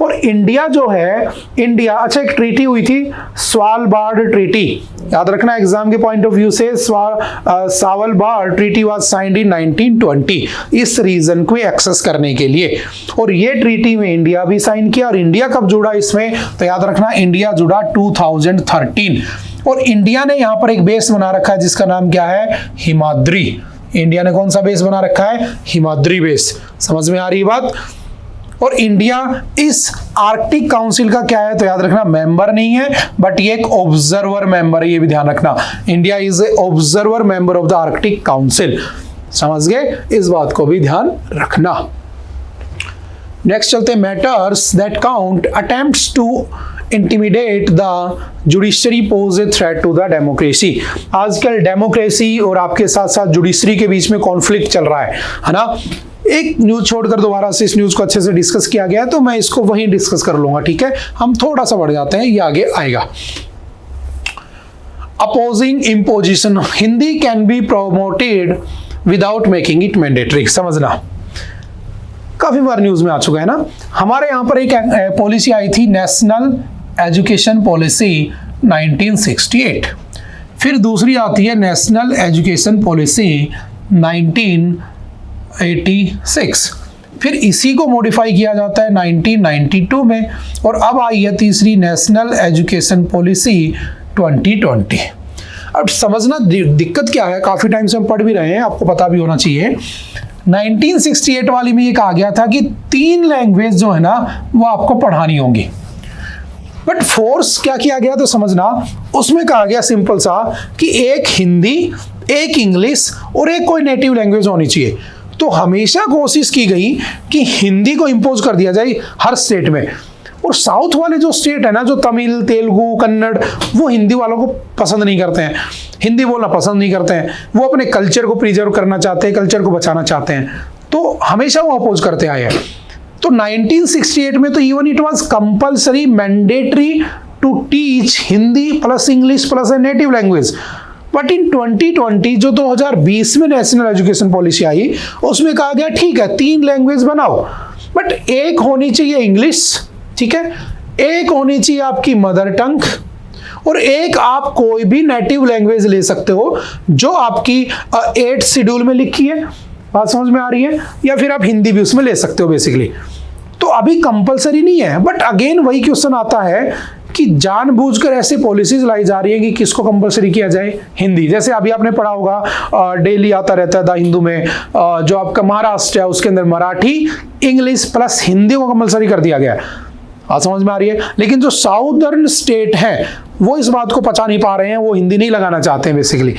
और इंडिया जो है, इंडिया, अच्छा एक ट्रीटी हुई थी स्वालबार्ड ट्रीटी, याद रखना एग्जाम के पॉइंट ऑफ व्यू से। Svalbard treaty was signed in 1920 इस रीजन को एक्सेस करने के लिए, और ये ट्रीटी में इंडिया भी साइन किया। और इंडिया कब जुड़ा इसमें, तो याद रखना इंडिया जुड़ा 2013। और इंडिया ने यहां पर एक बेस बना रखा है जिसका नाम क्या है, हिमाद्री। इंडिया ने कौन सा बेस बना रखा है, हिमाद्री बेस। समझ में आ रही बात? और इंडिया इस आर्कटिक काउंसिल का क्या है, तो याद रखना मेंबर नहीं है, बट ये एक ऑब्जर्वर मेंबर है, ये भी ध्यान रखना। India is a observer member of the Arctic council. समझ गए, इस बात को भी ध्यान रखना। नेक्स्ट चलते हैं, matters that count attempts to intimidate the judiciary pose a threat to the democracy. आजकल डेमोक्रेसी और आपके साथ साथ जुडिशरी के बीच में कॉन्फ्लिक्ट चल रहा है ना। एक न्यूज छोड़कर दोबारा से इस न्यूज को अच्छे से डिस्कस किया गया है, तो मैं इसको वहीं डिस्कस कर लूंगा। ठीक है, हम थोड़ा सा बढ़ जाते हैं, ये आगे आएगा। Opposing imposition, Hindi can be promoted without making it mandatory. समझना, काफी बार न्यूज में आ चुका है ना। हमारे यहाँ पर एक पॉलिसी आई थी, नेशनल एजुकेशन पॉलिसी 1968। फिर दूसरी आती है नेशनल एजुकेशन पॉलिसी 1986। फिर इसी को मॉडिफाई किया जाता है 1992 में, और अब आई है तीसरी नेशनल एजुकेशन पॉलिसी 2020। अब समझना दिक्कत क्या है, काफी टाइम से हम पढ़ भी रहे हैं, आपको पता भी होना चाहिए। 1968 वाली में ये कहा गया था कि 3 लैंग्वेज जो है ना वो आपको पढ़ानी होंगी, बट फोर्स क्या किया गया, तो समझना उसमें कहा गया सिंपल सा कि एक हिंदी, एक इंग्लिश और एक कोई नेटिव लैंग्वेज होनी चाहिए। तो हमेशा कोशिश की गई कि हिंदी को इंपोज कर दिया जाए हर स्टेट में, और साउथ वाले जो स्टेट है ना, जो तमिल, तेलुगु, कन्नड़, वो हिंदी वालों को पसंद नहीं करते हैं, हिंदी बोलना पसंद नहीं करते हैं, वो अपने कल्चर को प्रिजर्व करना चाहते हैं, कल्चर को बचाना चाहते हैं। तो हमेशा वो अपोज करते आए हैं। तो 1968 में तो even it was compulsory mandatory to teach Hindi plus English plus a native language. But in 2020 जो 2020 में नेशनल एजुकेशन पॉलिसी आई, उसमें कहा गया ठीक है 3 लैंग्वेज बनाओ, बट एक होनी चाहिए इंग्लिश, ठीक है, एक होनी चाहिए आपकी मदर टंग, और एक आप कोई भी नेटिव लैंग्वेज ले सकते हो जो आपकी 8th शेड्यूल में लिखी है। बात समझ में आ रही है? या फिर आप हिंदी भी उसमें ले सकते हो बेसिकली। तो अभी कंपलसरी नहीं है, बट अगेन वही क्वेश्चन आता है कि जानबूझकर ऐसे पॉलिसीज लाई जा रही है कि किसको कंपलसरी किया जाए, हिंदी। जैसे अभी आपने पढ़ा होगा, डेली आता रहता है द हिंदू में, जो आपका महाराष्ट्र है उसके अंदर मराठी इंग्लिश प्लस हिंदी को कंपलसरी कर दिया गया है। बात समझ में आ रही है? लेकिन जो साउदर्न स्टेट है वो इस बात को पचा नहीं पा रहे हैं, वो हिंदी नहीं लगाना चाहते हैं बेसिकली।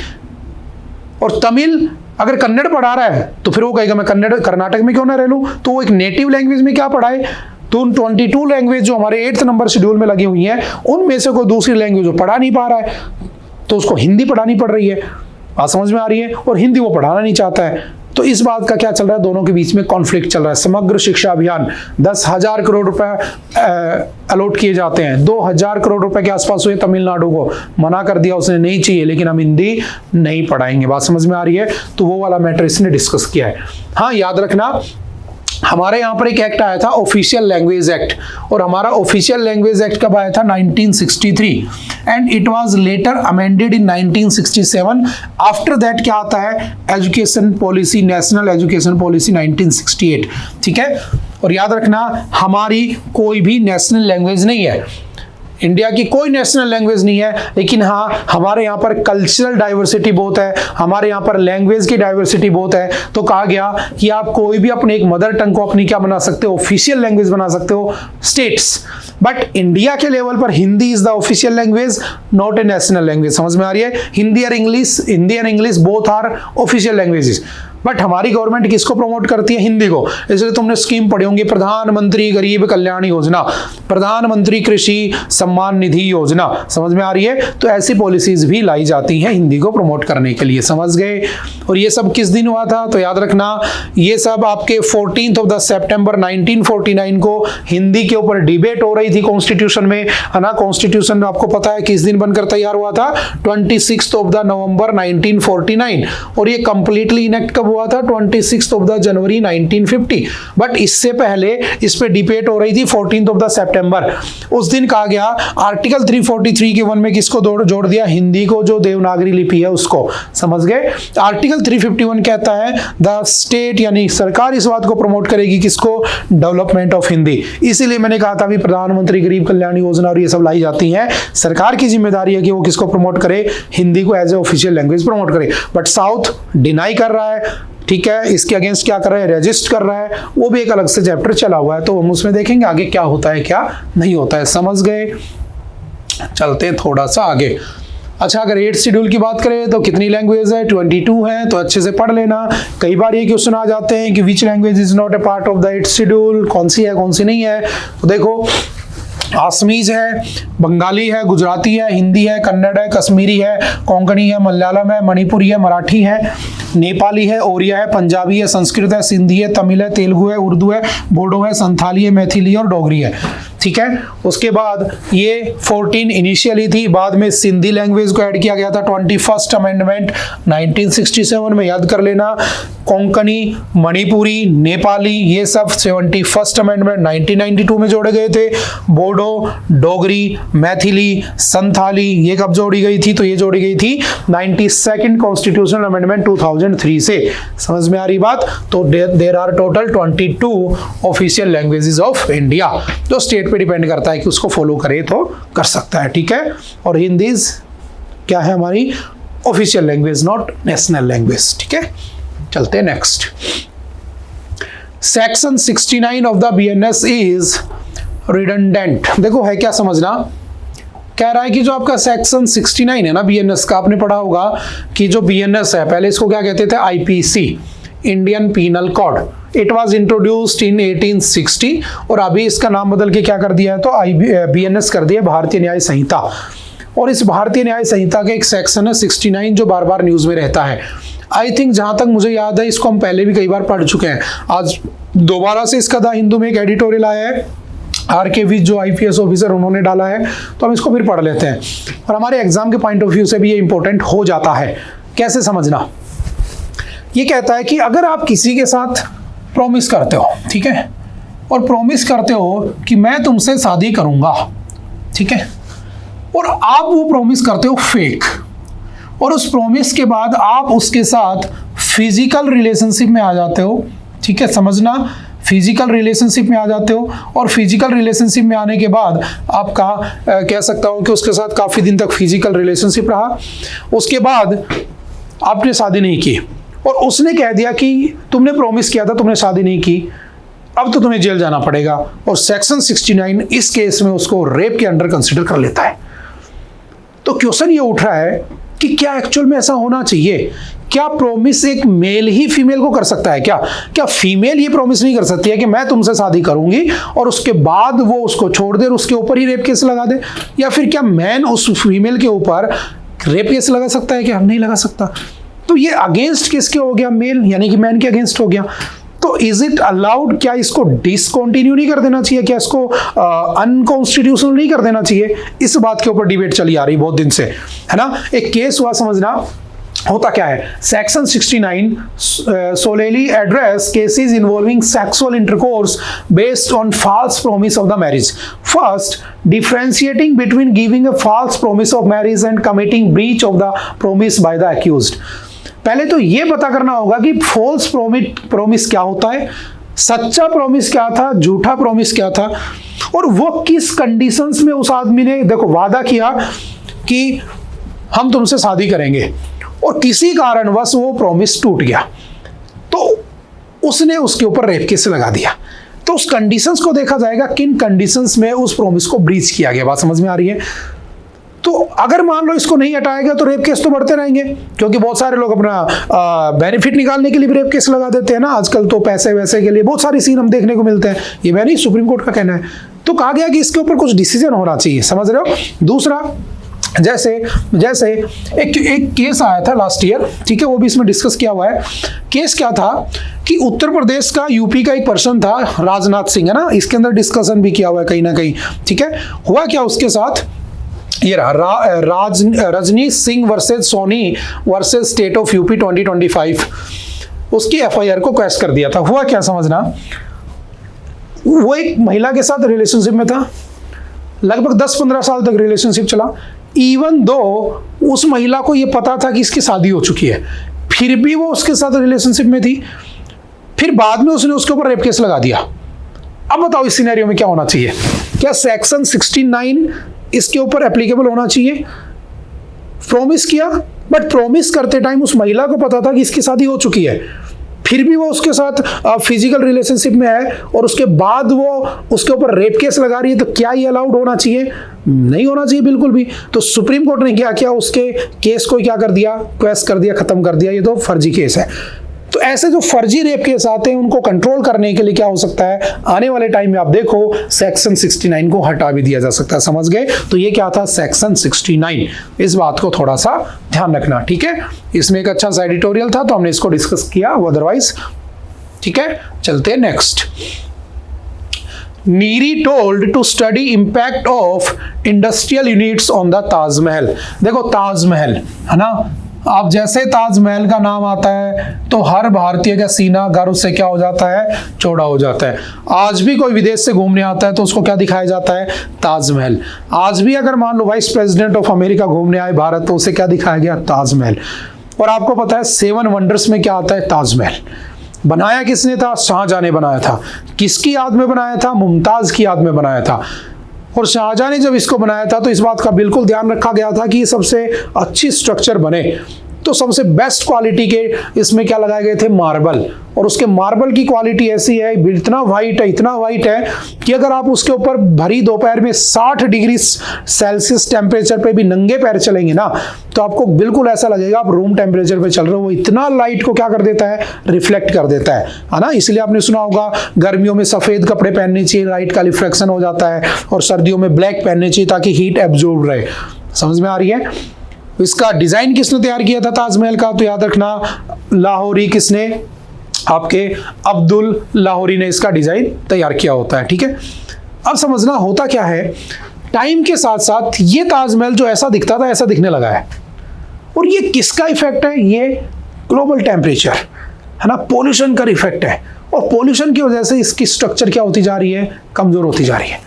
और तमिल अगर कन्नड़ पढ़ा रहा है तो फिर वो कहेगा मैं कन्नड़ कर्नाटक में क्यों ना रह लूं, तो वो एक नेटिव लैंग्वेज में क्या पढ़ाए। तो उन 22 लैंग्वेज जो हमारे 8th नंबर शेड्यूल में लगी हुई हैं, उनमें से कोई दूसरी लैंग्वेज वो पढ़ा नहीं पा रहा है, तो उसको हिंदी पढ़ानी पड़ रही है। बात समझ में आ रही है? और हिंदी वो पढ़ाना नहीं चाहता है। तो इस बात का क्या चल रहा है, दोनों के बीच में कॉन्फ्लिक्ट चल रहा है। समग्र शिक्षा अभियान 10,000 करोड़ रुपए अलॉट किए जाते हैं, 2,000 करोड़ रुपए के आसपास हुए, तमिलनाडु को मना कर दिया, उसने नहीं चाहिए, लेकिन हम हिंदी नहीं पढ़ाएंगे। बात समझ में आ रही है? तो वो वाला मैटर इसने डिस्कस किया है। हाँ, याद रखना हमारे यहाँ पर एक एक्ट आया था ऑफिशियल लैंग्वेज एक्ट, और हमारा ऑफिशियल लैंग्वेज एक्ट कब आया था? 1963, and it was later amended in 1967। After that क्या आता है? Education policy, national education policy 1968, ठीक है। और याद रखना हमारी कोई भी नेशनल लैंग्वेज नहीं है, इंडिया की कोई नेशनल लैंग्वेज नहीं है, लेकिन हाँ हमारे यहाँ पर कल्चरल डाइवर्सिटी बहुत है, हमारे यहाँ पर लैंग्वेज की डाइवर्सिटी बहुत है। तो कहा गया कि आप कोई भी अपने एक मदर टंग को अपनी क्या बना सकते हो? ऑफिशियल लैंग्वेज बना सकते हो, स्टेट्स। बट इंडिया के लेवल पर Hindi is the official language, not a national language. समझ में आ रही है? हिंदी और English both are official languages. But हमारी गवर्नमेंट किसको प्रमोट करती है? हिंदी को। इसलिए तुमने स्कीम पढ़ी होंगी, प्रधानमंत्री गरीब कल्याण योजना, प्रधानमंत्री कृषि सम्मान निधि योजना। समझ में आ रही है? तो ऐसी पॉलिसीज भी लाई जाती हैं हिंदी को प्रमोट करने के लिए। समझ गए? और ये सब किस दिन हुआ था? तो याद रखना ये सब आपके 14 सितंबर 1949 को हिंदी के ऊपर डिबेट हो रही थी कॉन्स्टिट्यूशन में, है ना। कॉन्स्टिट्यूशन आपको पता है किस दिन बनकर तैयार हुआ था? 26 नवंबर 1949। और ये कंप्लीटली इनेक्ट कब हुआ था? 26 जनवरी 1950। बट इससे पहले इस पे डिबेट हो रही थी 14 सितंबर। उस दिन कहा गया आर्टिकल 343 के 1 में किसको जोड़ दिया? हिंदी को, जो देवनागरी लिपि है उसको। समझ गए? आर्टिकल 351 कहता है द स्टेट यानी सरकार इस बात को प्रमोट करेगी, किसको? Development of Hindi. इसीलिए मैंने कहा था अभी प्रधानमंत्री गरीब कल्याण योजना और ये सब लाई जाती हैं, सरकार की जिम्मेदारी है कि वो किसको प्रमोट करे? हिंदी को as a official language promote करे। बट साउथ डिनाई कर रहा है, ठीक है, इसके अगेंस्ट क्या कर रहा है? रेजिस्ट कर रहा है। वो भी एक अलग से चैप्टर चला हुआ है, तो हम उसमें देखेंगे आगे क्या होता है क्या नहीं होता है। समझ गए? चलते हैं थोड़ा सा आगे। अच्छा, अगर 8th शेड्यूल की बात करें तो कितनी लैंग्वेज है? 22 है, तो अच्छे से पढ़ लेना। कई बार ये क्वेश्चन आ जाते हैं कि which language is not a part of the 8th schedule, कौन सी है कौन सी नहीं है। तो देखो आसमीज है, बंगाली है, गुजराती है, हिंदी है, कन्नड़ है, कश्मीरी है, कोंकणी है, मलयालम है, मणिपुरी है, मराठी है, नेपाली है, ओरिया है, पंजाबी है, संस्कृत है, सिंधी है, तमिल है, तेलुगु है, उर्दू है, बोडो है, संथाली है, मैथिली और डोगरी है। ठीक है, उसके बाद ये 14 इनिशियली थी, बाद में सिंधी लैंग्वेज को ऐड किया गया था 21st अमेंडमेंट 1967 में, याद कर लेना। कोंकणी, मणिपुरी, नेपाली ये सब 71st अमेंडमेंट 1992 में जोड़े गए थे। बोडो, डोगरी, मैथिली, संथाली ये कब जोड़ी गई थी? तो ये जोड़ी गई थी 92nd कॉन्स्टिट्यूशनल अमेंडमेंट 2003 से। समझ में आ रही बात? तो there are total 22 official languages of India. तो स्टेट पे डिपेंड करता है कि उसको फॉलो करे तो कर सकता है। ठीक है, और हिंदी क्या है? हमारी official language, not national language. ठीक है, चलते हैं next. Section 69 of the BNS is redundant. देखो है क्या समझना, कह रहा है कि जो आपका सेक्शन 69 है ना बीएनएस का, आपने पढ़ा होगा कि जो बीएनएस है पहले इसको क्या कहते थे? IPC, Indian penal code. It was introduced in 1860 और अभी इसका नाम बदल के क्या कर दिया है? तो बीएनएस कर दिया, भारतीय न्याय संहिता। और इस भारतीय न्याय संहिता का एक सेक्शन है 69 जो बार बार न्यूज में रहता है। आई थिंक जहां तक मुझे याद है इसको हम पहले भी कई बार पढ़ चुके हैं। आज दोबारा से इसका द हिंदू में एक एडिटोरियल आया है, आर.के. विज जो IPS ऑफिसर उन्होंने डाला है, तो हम इसको फिर पढ़ लेते हैं और हमारे एग्जाम के पॉइंट ऑफ व्यू से भी ये इंपॉर्टेंट हो जाता है। कैसे समझना, ये कहता है कि अगर आप किसी के साथ प्रॉमिस करते हो, ठीक है, और प्रॉमिस करते हो कि मैं तुमसे शादी करूंगा, ठीक है, और आप वो प्रॉमिस करते हो फेक, और उस प्रॉमिस के बाद आप उसके साथ फिजिकल रिलेशनशिप में आ जाते हो, ठीक है, समझना, फिजिकल रिलेशनशिप में आ जाते हो, और फिजिकल रिलेशनशिप में आने के बाद आपका कह सकता हूँ कि उसके साथ काफ़ी दिन तक फिजिकल रिलेशनशिप रहा, उसके बाद आपने शादी नहीं की और उसने कह दिया कि तुमने प्रॉमिस किया था, तुमने शादी नहीं की, अब तो तुम्हें जेल जाना पड़ेगा, और सेक्शन 69 इस केस में उसको रेप के अंडर कंसिडर कर लेता है। तो क्वेश्चन ये उठ रहा है कि क्या एक्चुअल में ऐसा होना चाहिए? क्या प्रॉमिस एक मेल ही फीमेल को कर सकता है? क्या फीमेल ये प्रॉमिस नहीं कर सकती है कि मैं तुमसे शादी करूंगी और उसके बाद वो उसको छोड़ दे और उसके ऊपर ही रेप केस लगा दे? या फिर क्या मैन उस फीमेल के ऊपर रेप केस लगा सकता है? क्या नहीं लगा सकता? तो ये अगेंस्ट किसके हो गया? मेल, यानी कि मैन के अगेंस्ट हो गया। तो इज इट अलाउड? क्या इसको डिसकंटिन्यू नहीं कर देना चाहिए? क्या इसको अनकॉन्स्टिट्यूशनल नहीं कर देना चाहिए? इस बात के ऊपर डिबेट चली आ रही बहुत दिन से, है ना। एक केस हुआ, समझना होता क्या है। Section 69 solely address cases involving sexual intercourse based on false promise of the marriage. First, differentiating between giving a false promise of marriage and committing breach of the promise by the accused. पहले तो ये पता करना होगा कि false promise क्या होता है, सच्चा प्रॉमिस क्या था, झूठा प्रॉमिस क्या था, और वो किस कंडीशंस में उस आदमी ने देखो वादा किया कि हम तुमसे शादी करेंगे और किसी कारणवश वो प्रॉमिस टूट गया, तो उसने उसके ऊपर रेप केस लगा दिया। तो उस कंडीशंस को देखा जाएगा, किन कंडीशंस में उस प्रॉमिस को ब्रीच किया गया। बात समझ में आ रही है? तो अगर मान लो इसको नहीं हटाएगा तो रेप केस तो बढ़ते रहेंगे, क्योंकि बहुत सारे लोग अपना बेनिफिट निकालने के लिए भी रेप केस लगा देते हैं ना आजकल। तो पैसे वैसे के लिए बहुत सारी सीन हम देखने को मिलते हैं। ये मैं नहीं, सुप्रीम कोर्ट का कहना है। तो कहा गया कि इसके ऊपर कुछ डिसीजन होना चाहिए, समझ रहे हो। दूसरा, जैसे एक केस आया था लास्ट ईयर, ठीक है, वो भी इसमें डिस्कस किया हुआ है। केस क्या था कि उत्तर प्रदेश का, यूपी का एक पर्सन था, राजनाथ सिंह, है ना, इसके अंदर डिस्कशन भी किया हुआ है कहीं ना कहीं, ठीक है। हुआ क्या उसके साथ, ये Rajneesh Singh versus Soni versus state of UP 2025, उसकी FIR को क्वेश्चन कर दिया था। हुआ क्या समझना, वो एक महिला के साथ रिलेशनशिप में था, लगभग 10-15 साल तक रिलेशनशिप चला। इवन दो उस महिला को ये पता था कि इसकी शादी हो चुकी है, फिर भी वो उसके साथ रिलेशनशिप में थी। फिर बाद में उसने उसके ऊपर रेप केस लगा दिया। अब बताओ इस सिनेरियो में क्या होना चाहिए? क्या सेक्शन 69 इसके ऊपर एप्लीकेबल होना चाहिए? प्रॉमिस किया, बट प्रॉमिस करते टाइम उस महिला को पता था कि इसकी शादी हो चुकी है, फिर भी वो उसके साथ फिजिकल रिलेशनशिप में है और उसके बाद वो उसके ऊपर रेप केस लगा रही है, तो क्या ये अलाउड होना चाहिए? नहीं होना चाहिए बिल्कुल भी। तो सुप्रीम कोर्ट ने क्या किया, उसके केस को क्या कर दिया, क्वेश कर दिया, खत्म कर दिया, ये तो फर्जी केस है। तो ऐसे जो फर्जी रेप केस आते हैं उनको कंट्रोल करने के लिए क्या हो सकता है, आने वाले टाइम में आप देखो सेक्शन 69 को हटा भी दिया जा सकता है। समझ गए? तो ये क्या था, सेक्शन 69। इस बात को थोड़ा सा ध्यान रखना, ठीक है। इसमें एक अच्छा सा एडिटोरियल था तो हमने इसको डिस्कस किया, अदरवाइज ठीक है। चलते हैं next. NEERI told to study impact of industrial units on the Taj Mahal. देखो ताजमहल है ना, आप जैसे ताजमहल का नाम आता है तो हर भारतीय का सीना गर्व से क्या हो जाता है, चौड़ा हो जाता है। आज भी कोई विदेश से घूमने आता है तो उसको क्या दिखाया जाता है, ताजमहल। आज भी अगर मान लो वाइस प्रेसिडेंट ऑफ अमेरिका घूमने आए भारत तो उसे क्या दिखाया गया, ताजमहल। और आपको पता है 7 वंडर्स में क्या आता है, ताजमहल। बनाया किसने था, शाहजहां ने बनाया था। किसकी याद में बनाया था, मुमताज की याद में बनाया था। और शाहजहां ने जब इसको बनाया था तो इस बात का बिल्कुल ध्यान रखा गया था कि ये सबसे अच्छी स्ट्रक्चर बने, तो सबसे बेस्ट क्वालिटी के इसमें क्या लगाए गए थे, मार्बल। और उसके मार्बल की क्वालिटी ऐसी है, इतना वाइट है कि अगर आप उसके ऊपर भरी दोपहर में 60 डिग्री सेल्सियस टेम्परेचर पे भी नंगे पैर चलेंगे ना तो आपको बिल्कुल ऐसा लगेगा आप रूम टेम्परेचर पे चल रहे हो। वो इतना लाइट को क्या कर देता है, रिफ्लेक्ट कर देता है ना। इसलिए आपने सुना होगा गर्मियों में सफेद कपड़े पहनने चाहिए, लाइट का रिफ्लेक्शन हो जाता है, और सर्दियों में ब्लैक पहनने चाहिए ताकि हीट एब्जॉर्ब रहे। समझ में आ रही है? इसका डिजाइन किसने तैयार किया था ताजमहल का? तो याद रखना लाहौरी, किसने? आपके अब्दुल लाहौरी ने इसका डिजाइन तैयार किया होता है। ठीक है, अब समझना होता क्या है, टाइम के साथ साथ ये ताजमहल जो ऐसा दिखता था ऐसा दिखने लगा है। और ये किसका इफेक्ट है? ये ग्लोबल टेम्परेचर है ना, पोल्यूशन का इफेक्ट है। और पोल्यूशन की वजह से इसकी स्ट्रक्चर क्या होती जा रही है? कमजोर होती जा रही है।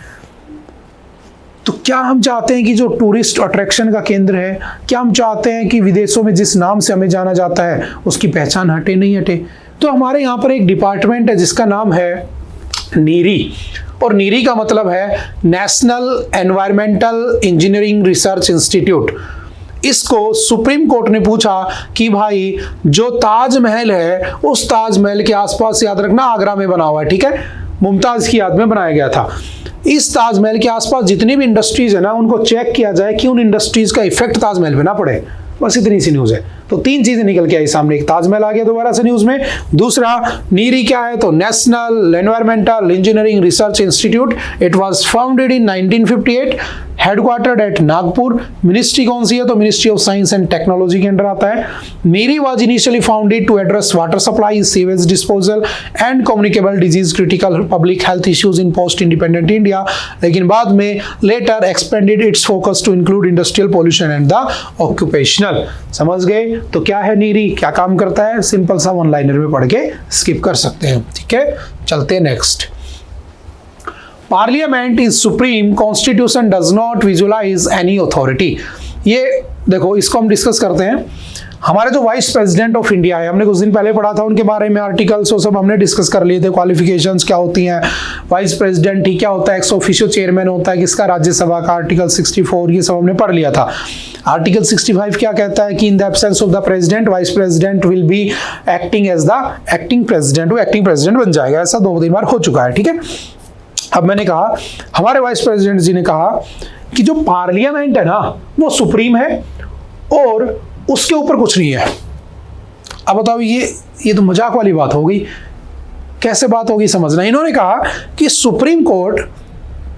तो क्या हम चाहते हैं कि जो टूरिस्ट अट्रैक्शन का केंद्र है, क्या हम चाहते हैं कि विदेशों में जिस नाम से हमें जाना जाता है उसकी पहचान हटे? नहीं हटे। तो हमारे यहाँ पर एक डिपार्टमेंट है जिसका नाम है नीरी, और नीरी का मतलब है national environmental engineering research institute. इसको सुप्रीम कोर्ट ने पूछा कि भाई जो ताजमहल है उस ताजमहल के आसपास, याद रखना आगरा में बना हुआ है, ठीक है, मुमताज की याद में बनाया गया था। इस ताजमहल के आसपास जितनी भी इंडस्ट्रीज है ना, उनको चेक किया जाए कि उन इंडस्ट्रीज का इफेक्ट ताजमहल पे ना पड़े। बस इतनी सी न्यूज है। तो तीन चीजें निकल के आई सामने, एक ताजमहल आ गया दोबारा से न्यूज में, दूसरा नीरी क्या है तो national environmental engineering research institute, it was founded in 1958, headquartered at Nagpur. Ministry कौन सी है तो ministry of science and technology के अंडर आता है। NEERI was initially founded to address water supply, sewage disposal and communicable disease critical public health issues in post independent India, लेकिन बाद में later expanded its focus to include industrial pollution and the occupational. समझ गए? तो क्या है नीरी, क्या काम करता है? सिंपल सा वन लाइनर में पढ़ के स्किप कर सकते हैं। ठीक है, चलते हैं next. Parliament is supreme, constitution does not visualise any authority. ये देखो, इसको हम डिस्कस करते हैं। हमारे जो वाइस प्रेसिडेंट ऑफ इंडिया है, हमने कुछ दिन पहले पढ़ा था उनके बारे में, आर्टिकल्स वो सब हमने डिस्कस कर लिए थे, क्वालिफिकेशंस क्या होती हैं, वाइस प्रेसिडेंट ही क्या होता है, एक्स ऑफिशियो चेयरमैन होता है किसका? राज्यसभा का, आर्टिकल 64 ये सब हमने पढ़ लिया था। आर्टिकल 65 क्या कहता है कि in the absence of the president vice president will be acting as the acting president, वो एक्टिंग प्रेसिडेंट बन जाएगा। ऐसा 2-3 बार हो चुका है। ठीक है, अब मैंने कहा, हमारे वाइस प्रेसिडेंट जी ने कहा कि जो पार्लियामेंट है ना वो सुप्रीम है और उसके ऊपर कुछ नहीं है। अब बताओ, ये तो मजाक वाली बात हो गई। कैसे बात होगी समझना। इन्होंने कहा कि सुप्रीम कोर्ट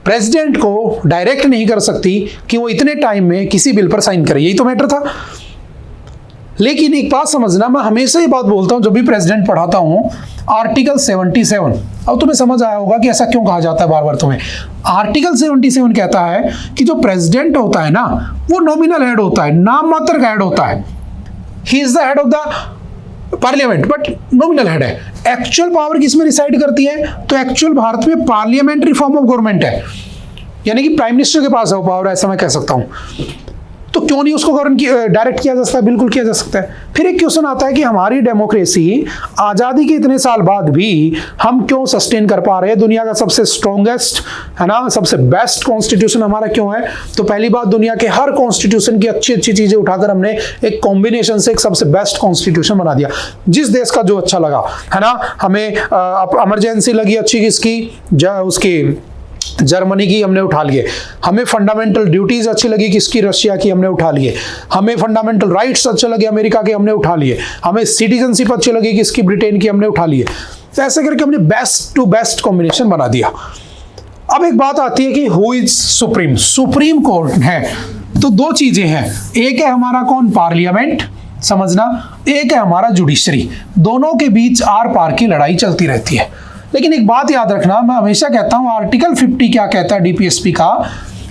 प्रेसिडेंट को डायरेक्ट नहीं कर सकती कि वो इतने टाइम में किसी बिल पर साइन करे, यही तो मैटर था। लेकिन एक बात समझना, मैं हमेशा ये बात बोलता हूं जब भी प्रेसिडेंट पढ़ाता हूं, आर्टिकल 77, अब तुम्हें समझ आया होगा कि ऐसा क्यों कहा जाता है बार बार तुम्हें। आर्टिकल 77 कहता है कि जो प्रेसिडेंट होता है ना वो नॉमिनल हेड होता है, नाम मात्र का हेड होता है। He is the head of the parliament but nominal head है। एक्चुअल पावर किसमें रिसाइड करती है तो एक्चुअल भारत में पार्लियामेंट्री फॉर्म ऑफ गवर्नमेंट है, यानी कि प्राइम मिनिस्टर के पास है वो पावर, ऐसा मैं कह सकता हूं। तो क्यों नहीं उसको गवर्न डायरेक्ट किया जा सकता है? बिल्कुल किया जा सकता है। फिर एक क्वेश्चन आता है कि हमारी डेमोक्रेसी आज़ादी के इतने साल बाद भी हम क्यों सस्टेन कर पा रहे हैं? दुनिया का सबसे स्ट्रॉन्गेस्ट है ना, सबसे बेस्ट कॉन्स्टिट्यूशन हमारा क्यों है? तो पहली बात, दुनिया के हर कॉन्स्टिट्यूशन की अच्छी अच्छी चीजें उठाकर हमने एक कॉम्बिनेशन से एक सबसे बेस्ट कॉन्स्टिट्यूशन बना दिया। जिस देश का जो अच्छा लगा है ना, हमें इमरजेंसी लगी अच्छी किसकी, उसकी जर्मनी की, हमने उठा लिए। हमें फंडामेंटल ड्यूटीज अच्छी लगी किसकी? रशिया की, हमने उठा लिए। हमें फंडामेंटल राइट्स अच्छे लगे अमेरिका के, हमने उठा लिए। हमें सिटीजनशिप अच्छी लगी किसकी? ब्रिटेन की, हमने उठा लिए। तो ऐसे करके हमने बेस्ट टू बेस्ट कॉम्बिनेशन बना दिया। अब एक बात आती है कि who is supreme? Supreme court है तो दो चीजें हैं, एक है हमारा कौन? पार्लियामेंट, समझना, एक है हमारा जुडिशरी। दोनों के बीच आर पार की लड़ाई चलती रहती है। लेकिन एक बात याद रखना, मैं हमेशा कहता हूं आर्टिकल 50 क्या कहता है डीपीएसपी का,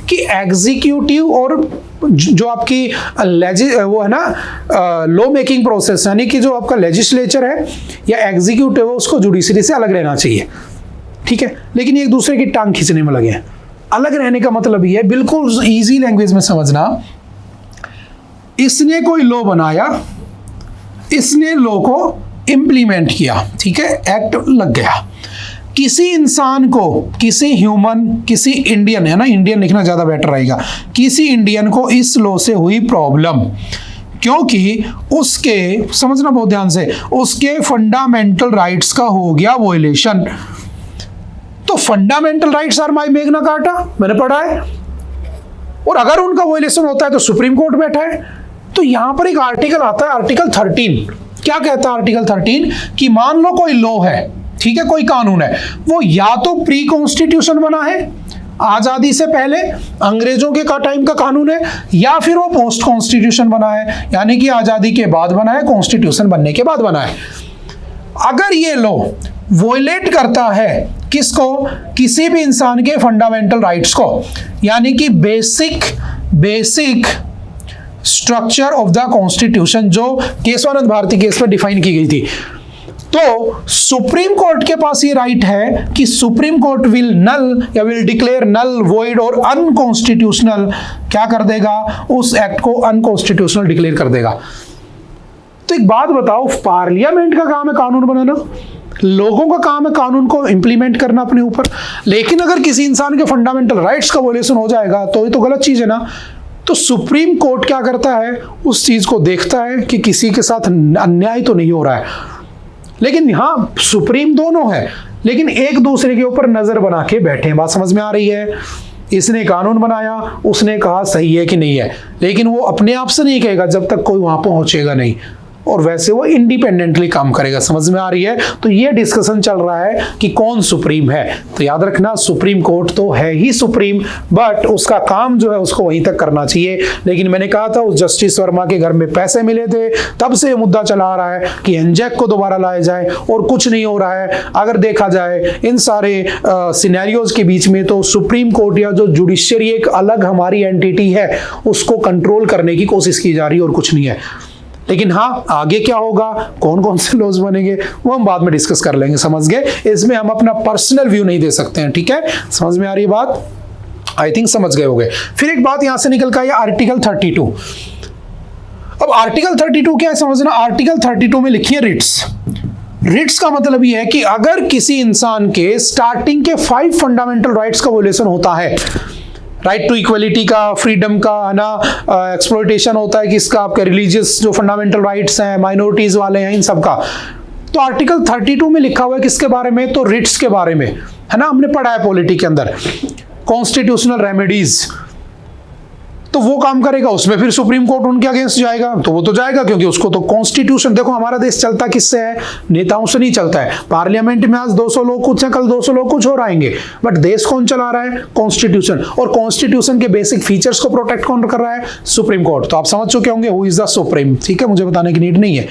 कि एग्जीक्यूटिव और जो आपकी वो है ना लॉ मेकिंग प्रोसेस, यानी कि जो आपका लेजिस्लेचर है या एग्जीक्यूटिव है उसको जुडिशरी से अलग रहना चाहिए। ठीक है, लेकिन एक दूसरे की टांग खींचने में लगे हैं। अलग रहने का मतलब ये है, बिल्कुल इजी लैंग्वेज में समझना, इसने कोई लॉ बनाया, इसने लॉ को इंप्लीमेंट किया, ठीक है, एक्ट लग गया। किसी इंसान को, किसी ह्यूमन, किसी इंडियन, है ना, इंडियन लिखना ज्यादा बेटर रहेगा, किसी इंडियन को इस लॉ से हुई प्रॉब्लम क्योंकि उसके, समझना बहुत ध्यान से, उसके फंडामेंटल राइट्स का हो गया वॉयलेशन। तो fundamental rights are my Magna Carta, मैंने पढ़ा है, और अगर उनका वॉयलेशन होता है तो सुप्रीम कोर्ट बैठा है। तो यहां पर एक आर्टिकल आता है, आर्टिकल 13, क्या कहता है आर्टिकल 13 कि मान लो कोई लॉ है, ठीक है, कोई कानून है, वो या तो प्री कॉन्स्टिट्यूशन बना है आजादी से पहले अंग्रेजों के टाइम का कानून है या फिर वो पोस्ट कॉन्स्टिट्यूशन बना है, यानी कि आजादी के बाद बना है, कॉन्स्टिट्यूशन बनने के बाद बना है। अगर ये लॉ वोलेट करता है किसको, किसी भी इंसान के फंडामेंटल राइट्स को, यानी कि basic structure of the constitution जो केशवानंद भारती केस में डिफाइन की गई थी, तो सुप्रीम कोर्ट के पास ये राइट है कि supreme court will declare null, void और अनकॉन्स्टिट्यूशनल क्या कर देगा, उस एक्ट को अनकॉन्स्टिट्यूशनल डिक्लेयर कर देगा। तो एक बात बताओ, पार्लियामेंट का काम है कानून बनाना, लोगों का काम है कानून को इंप्लीमेंट करना अपने ऊपर, लेकिन अगर किसी इंसान के फंडामेंटल राइट्स का वोलेशन हो जाएगा तो ये तो गलत चीज है ना। तो सुप्रीम कोर्ट क्या करता है, उस चीज को देखता है कि किसी के साथ अन्याय तो नहीं हो रहा है, लेकिन हाँ सुप्रीम दोनों है, लेकिन एक दूसरे के ऊपर नजर बना के बैठे हैं। बात समझ में आ रही है? इसने कानून बनाया, उसने कहा सही है कि नहीं है, लेकिन वो अपने आप से नहीं कहेगा जब तक कोई वहां पहुंचेगा नहीं, और वैसे वो इंडिपेंडेंटली काम करेगा। समझ में आ रही है? तो ये डिस्कशन चल रहा है कि कौन सुप्रीम है। तो याद रखना, सुप्रीम कोर्ट तो है ही सुप्रीम, बट उसका काम जो है उसको वहीं तक करना चाहिए। लेकिन मैंने कहा था, उस जस्टिस वर्मा के घर में पैसे मिले थे, तब से मुद्दा चला आ रहा है कि एनजैक को दोबारा लाया जाए, और कुछ नहीं हो रहा है। अगर देखा जाए इन सारे सिनेरियोज के बीच में, तो सुप्रीम कोर्ट या जो जुडिशियरी एक अलग हमारी एंटिटी है, उसको कंट्रोल करने की कोशिश की जा रही है, और कुछ नहीं है। लेकिन हाँ, आगे क्या होगा, कौन कौन से लॉज बनेंगे, वो हम बाद में डिस्कस कर लेंगे। समझ गए? इसमें हम अपना पर्सनल व्यू नहीं दे सकते हैं, ठीक है? समझ में आ रही है बात? आई थिंक समझ गए होंगे। फिर एक बात यहां से निकल कर आई, आर्टिकल 32। अब आर्टिकल 32 क्या है समझना। आर्टिकल 32 में लिखिए रिट्स का मतलब ये है कि अगर किसी इंसान के स्टार्टिंग के 5 फंडामेंटल राइट्स का वोलेशन होता है, राइट टू इक्वलिटी का, फ्रीडम का, है ना, एक्सप्लॉयटेशन होता है किसका, आपके रिलीजियस जो फंडामेंटल राइट्स हैं, माइनॉरिटीज वाले हैं, इन सब का, तो आर्टिकल 32 में लिखा हुआ है किसके बारे में, तो रिट्स के बारे में, है ना। हमने पढ़ा है पॉलिटी के अंदर कॉन्स्टिट्यूशनल रेमेडीज, तो वो काम करेगा, उसमें फिर सुप्रीम कोर्ट उनके अगेंस्ट जाएगा, तो वो तो जाएगा, क्योंकि उसको तो कॉन्स्टिट्यूशन, देखो हमारा देश चलता किससे है, नेताओं से नहीं चलता है। पार्लियामेंट में आज 200 लोग कुछ हैं, कल 200 लोग कुछ और आएंगे, बट देश कौन चला रहा है, कॉन्स्टिट्यूशन, और कॉन्स्टिट्यूशन के बेसिक फीचर्स को प्रोटेक्ट कौन कर रहा है, सुप्रीम कोर्ट। तो आप समझ चुके होंगे हु इज द सुप्रीम, ठीक है, मुझे बताने की नीड नहीं है।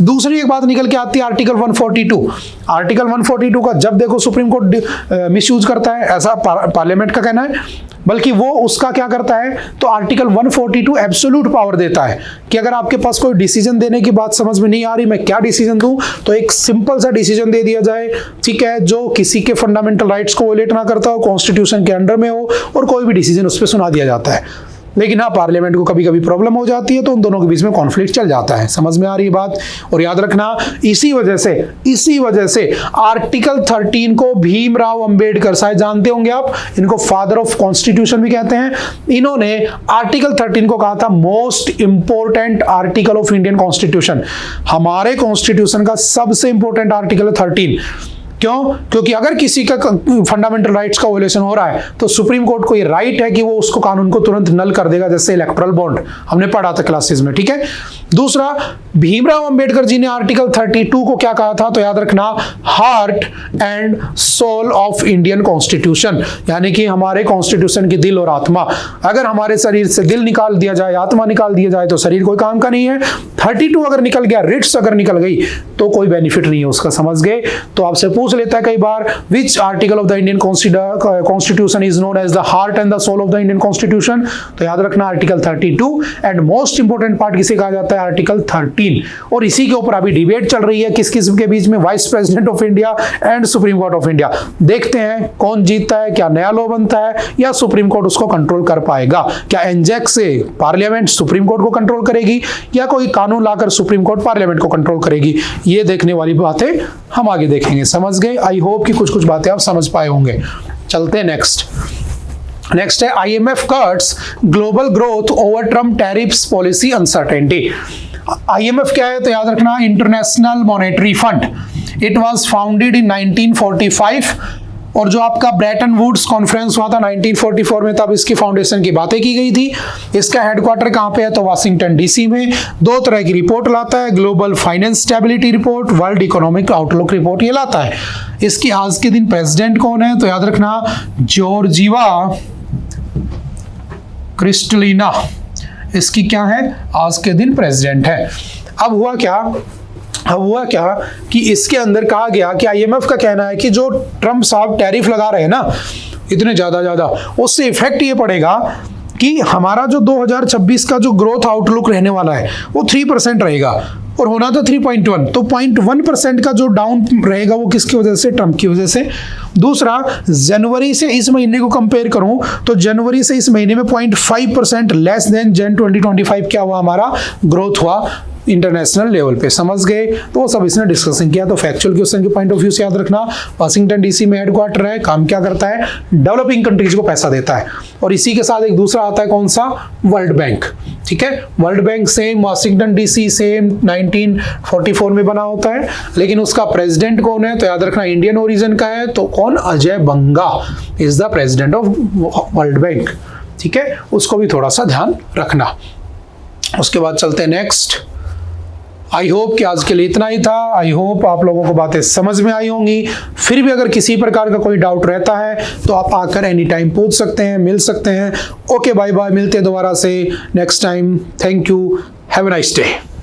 दूसरी एक बात निकल के आती है, आर्टिकल 142। आर्टिकल 142 का जब देखो सुप्रीम कोर्ट मिसयूज करता है, ऐसा पार्लियामेंट का कहना है, बल्कि वो उसका क्या करता है, तो आर्टिकल 142 एब्सोल्यूट पावर देता है कि अगर आपके पास कोई डिसीजन देने की बात समझ में नहीं आ रही, मैं क्या डिसीजन दूं, तो एक सिंपल सा डिसीजन दे दिया जाए, ठीक है, जो किसी के फंडामेंटल राइट्स को वोलेट ना करता हो, कॉन्स्टिट्यूशन के अंडर में हो, और कोई भी डिसीजन उस पर सुना दिया जाता है। लेकिन हाँ, पार्लियामेंट को कभी कभी प्रॉब्लम हो जाती है, तो उन दोनों के बीच में कॉन्फ्लिक्ट चल जाता है। समझ में आ रही है बात? और याद रखना, इसी वजह से आर्टिकल 13 को भीमराव अंबेडकर, शायद जानते होंगे आप, इनको फादर ऑफ कॉन्स्टिट्यूशन भी कहते हैं। इन्होंने आर्टिकल 13 को कहा था most important article of Indian constitution. हमारे कॉन्स्टिट्यूशन का सबसे इंपोर्टेंट आर्टिकल है 13। क्यों? क्योंकि अगर किसी का फंडामेंटल राइट्स का वोलेशन हो रहा है, तो सुप्रीम कोर्ट को ये राइट है कि वो उसको कानून को तुरंत नल कर देगा, जैसे इलेक्टोरल बॉन्ड हमने पढ़ा था क्लासेस में, ठीक है। दूसरा, भीमराव अंबेडकर जी ने आर्टिकल 32 को क्या कहा था, तो याद रखना, heart and soul of Indian constitution, यानी कि हमारे कॉन्स्टिट्यूशन की दिल और आत्मा। अगर हमारे शरीर से दिल निकाल दिया जाए, आत्मा निकाल दिया जाए, तो शरीर कोई काम का नहीं है। 32 अगर निकल गया, रिट्स अगर निकल गई, तो कोई बेनिफिट नहीं है उसका। समझ गए? तो आपसे पूछ लेता है कई बार, which article of the Indian constitution is known as the heart and the soul of the Indian constitution, तो याद रखना article 32। And most important part किसे कहा जाता है, आर्टिकल 13। और इसी के ऊपर अभी डिबेट चल रही है किस किस्म के बीच में, vice president of India and supreme court of India. देखते हैं कौन जीतता है, क्या नया लॉ बनता है, या सुप्रीम कोर्ट उसको कंट्रोल कर पाएगा। क्या एनजैक से पार्लियामेंट सुप्रीम कोर्ट को कंट्रोल करेगी, या कोई कानून लाकर सुप्रीम कोर्ट पार्लियामेंट को कंट्रोल करेगी, ये देखने वाली बातें हम आगे देखेंगे। समझ गए? आई होप कि कुछ बातें आप समझ पाए होंगे। चलते हैं नेक्स्ट है IMF cuts global growth over Trump tariffs policy uncertainty. IMF क्या है, तो याद रखना, international monetary fund. It was founded इन 1945, और जो आपका ब्रेटन वुड्स कॉन्फ्रेंस हुआ था 1944 में, तब इसकी फाउंडेशन की बातें की गई थी। इसका हेडक्वार्टर कहाँ पे है, तो वाशिंगटन DC में। 2 तरह की रिपोर्ट लाता है, global finance stability report, world economic outlook report, ये लाता है। इसकी आज के दिन प्रेसिडेंट कौन है? तो याद रखना जॉर्जिवा क्रिस्टलिना इसकी क्या है? आज के दिन प्रेसिडेंट है। अब हुआ क्या कि इसके अंदर कहा गया कि आईएमएफ का कहना है कि जो ट्रम्प साहब टैरिफ लगा रहे हैं ना इतने ज्यादा, उससे इफेक्ट ये पड़ेगा कि हमारा जो 2026 का जो ग्रोथ आउटलुक रहने वाला है वो 3% रहेगा और होना था 3.1, तो 0.1% का जो डाउन रहेगा वो किसकी वजह से? ट्रम्प की वजह से। दूसरा, जनवरी से इस महीने को कंपेयर करूं तो जनवरी से इस महीने में 0.5% लेस देन जन 2025 क्या हुआ? हमारा ग्रोथ हुआ इंटरनेशनल लेवल पे। समझ गए? तो वो सब इसने डिस्कशन किया। तो फैक्चुअल क्वेश्चन के पॉइंट ऑफ व्यू से याद रखना, वाशिंगटन डीसी में हेडक्वार्टर है, काम क्या करता है? डेवलपिंग कंट्रीज को पैसा देता है। और इसी के साथ एक दूसरा आता है, कौन सा? World bank. ठीक है, world bank same, Washington DC same 1944 में बना होता है, लेकिन उसका प्रेसिडेंट कौन है? तो याद रखना इंडियन ओरिजिन का है, तो कौन? Ajay Banga is the president of world bank. ठीक है, उसको भी थोड़ा सा ध्यान रखना। उसके बाद चलते हैं नेक्स्ट। आई होप कि आज के लिए इतना ही था। आई होप आप लोगों को बातें समझ में आई होंगी। फिर भी अगर किसी प्रकार का कोई डाउट रहता है तो आप आकर एनी टाइम पूछ सकते हैं, मिल सकते हैं। ओके, बाय बाय, मिलते हैं दोबारा से next time. Thank you, have a nice day.